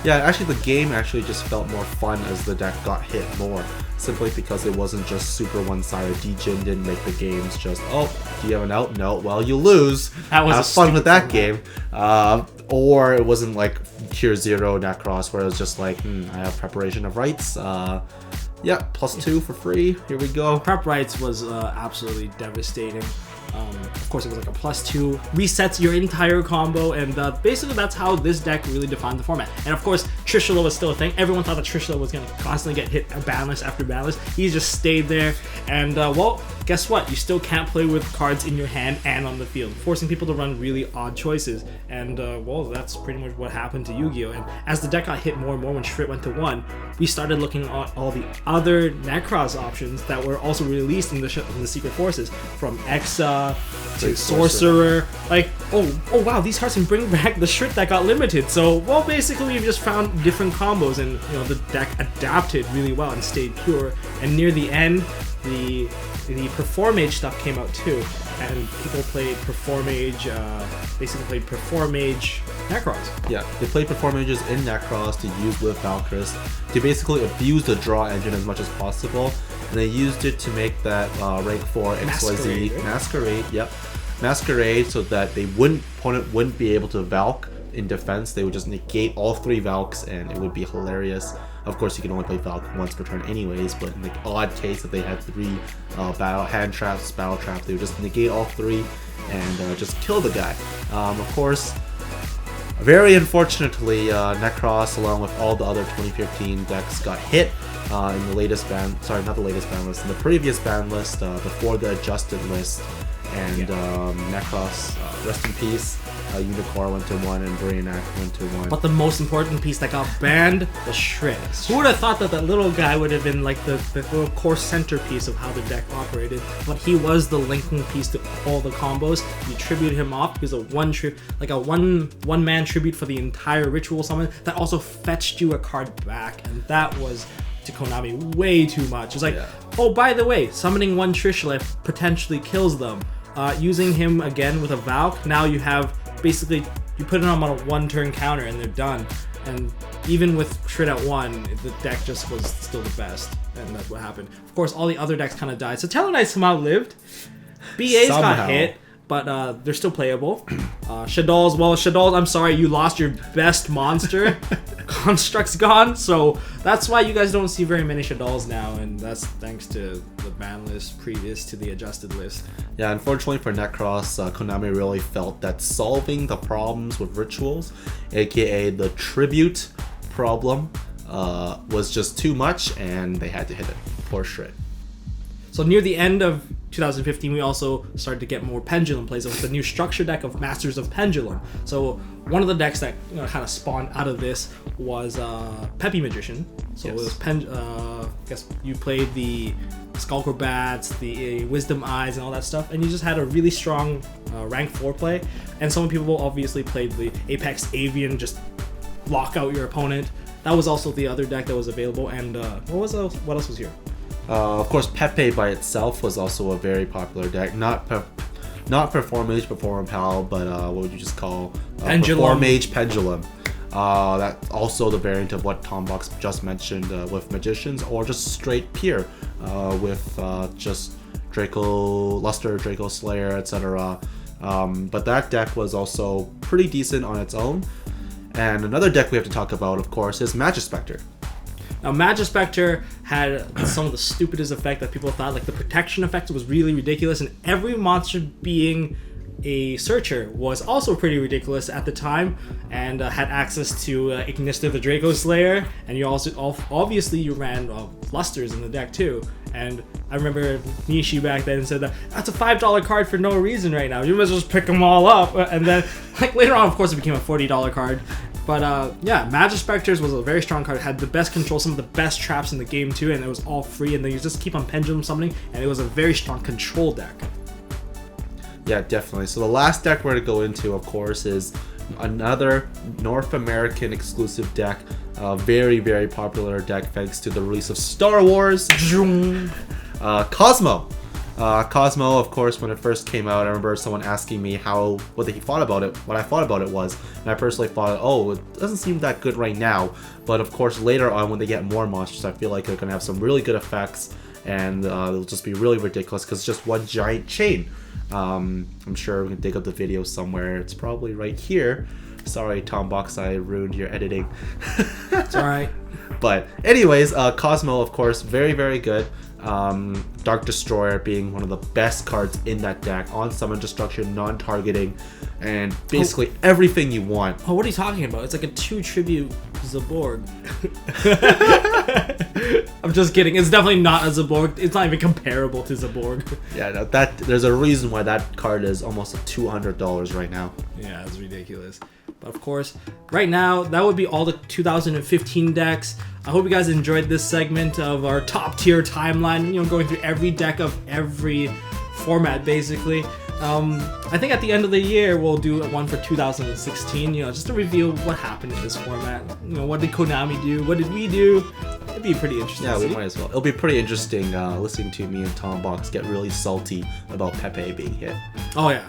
Yeah, actually the game actually just felt more fun as the deck got hit more. Simply because it wasn't just super one-sided. Dijin didn't make the games just, oh, do you have an out? No, well, you lose. That was have fun with that game. Or it wasn't like tier 0 Nekroz where it was just like, I have preparation of rights. Yeah, +2 for free. Here we go. Prep rights was absolutely devastating. Of course, it was like a +2, resets your entire combo, and basically that's how this deck really defined the format. And of course, Trishula was still a thing. Everyone thought that Trishula was going to constantly get hit banlist after banlist. He just stayed there, and well, guess what? You still can't play with cards in your hand and on the field, forcing people to run really odd choices. And well, that's pretty much what happened to Yu-Gi-Oh! And as the deck got hit more and more when Strut went to 1, we started looking at all the other Nekroz options that were also released in the Secret Forces, from Exa to Sorcerer. Like, oh wow, these cards can bring back the Strut that got limited. So, well, basically we've just found different combos, and you know, the deck adapted really well and stayed pure. And near the end, the Performage stuff came out too, and people played Performage, basically played Performage Nekroz. Yeah, they played Performages in Nekroz to use with Valkyries to basically abuse the draw engine as much as possible, and they used it to make that rank 4 XYZ Masquerade, so that opponent wouldn't be able to Valk in defense. They would just negate all 3 Valks, and it would be hilarious. Of course, you can only play Valk once per turn anyways, but in the odd case that they had 3 hand traps, battle traps, they would just negate all 3 and just kill the guy. Of course, very unfortunately, Nekroz, along with all the other 2015 decks, got hit in the latest ban. Sorry, not the latest ban list. In the previous ban list, before the adjusted list, and Nekroz, rest in peace. Unicorn went to 1 and Brainiac went to 1. But the most important piece that got banned was Shred. Who would have thought that that little guy would have been like the little core centerpiece of how the deck operated? But he was the linking piece to all the combos. You tribute him off because of one man tribute for the entire ritual summon that also fetched you a card back, and that was to Konami way too much. It's like, oh, by the way, summoning one Trishula potentially kills them. Using him again with a Valk, now you have basically, you put them on a 1-turn counter and they're done. And even with Shred at 1, the deck just was still the best, and that's what happened. Of course, all the other decks kind of died. Satellarknights somehow lived. BAs got hit, but they're still playable. Shaddolls, I'm sorry, you lost your best monster. Construct's gone, so that's why you guys don't see very many Shaddolls now, and that's thanks to the ban list previous to the adjusted list. Yeah, unfortunately for Nekroz, Konami really felt that solving the problems with rituals, aka the tribute problem, was just too much, and they had to hit it. Poor Shred. So near the end of 2015, we also started to get more Pendulum plays with the new structure deck of Masters of Pendulum. So one of the decks that kind of spawned out of this was Peppy Magician. So it was I guess you played the Skullcrobats, the Wisdom Eyes, and all that stuff, and you just had a really strong rank 4 play. And some people obviously played the Apex Avian, just lock out your opponent. That was also the other deck that was available. And what else was here? Of course, Pepe by itself was also a very popular deck. Not Performage, Perform-Pal, but what would you just call Pendulum. Performage Pendulum. That's also the variant of what Tombox just mentioned with Magicians, or just straight Pier with just Draco Luster, Draco Slayer, etc. But that deck was also pretty decent on its own. And another deck we have to talk about, of course, is Magispector. Now, Magispector had some of the stupidest effect that people thought, like the protection effect was really ridiculous, and every monster being a searcher was also pretty ridiculous at the time, and had access to Ignister the Draco Slayer, and you also obviously you ran Lusters in the deck too. And I remember Nishi back then said that that's a $5 card for no reason right now. You must just pick them all up, and then like later on, of course, it became a $40 card. But yeah, Magispectors was a very strong card. It had the best control, some of the best traps in the game too, and it was all free, and then you just keep on Pendulum summoning, and it was a very strong control deck. Yeah, definitely. So the last deck we're going to go into, of course, is another North American exclusive deck. Very, very popular deck thanks to the release of Star Wars. Cosmo. Cosmo, of course, when it first came out, I remember someone asking me what he thought about it. What I thought about it was, and I personally thought, oh, it doesn't seem that good right now. But of course, later on, when they get more monsters, I feel like they're going to have some really good effects, and it'll just be really ridiculous because it's just one giant chain. I'm sure we can dig up the video somewhere. It's probably right here. Sorry, Tombox, I ruined your editing. It's alright. But anyways, Cosmo, of course, very, very good. Dark Destroyer being one of the best cards in that deck. On summon destruction, non-targeting, and basically everything you want. Oh, what are you talking about? It's like a 2 tribute Zaborg. I'm just kidding. It's definitely not a Zaborg. It's not even comparable to Zaborg. Yeah, no, there's a reason why that card is almost $200 right now. Yeah, it's ridiculous. But of course, right now, that would be all the 2015 decks. I hope you guys enjoyed this segment of our top tier timeline, going through every deck of every format, basically. I think at the end of the year, we'll do one for 2016, just to reveal what happened in this format. What did Konami do? What did we do? It'd be pretty interesting. Yeah, we might as well. It'll be pretty interesting listening to me and Tombox get really salty about Pepe being hit. Oh, yeah.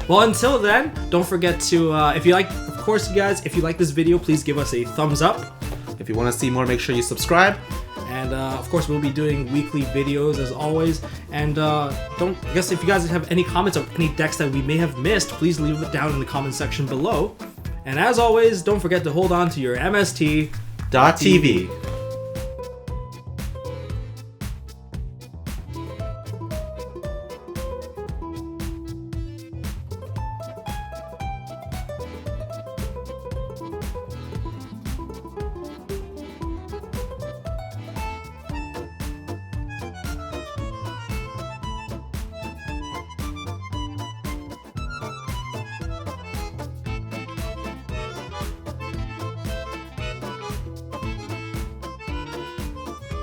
Well, until then, don't forget to, if you like this video, please give us a thumbs up. If you want to see more, make sure you subscribe. And of course, we'll be doing weekly videos as always. And if you guys have any comments on any decks that we may have missed, please leave it down in the comment section below. And as always, don't forget to hold on to your MST.TV.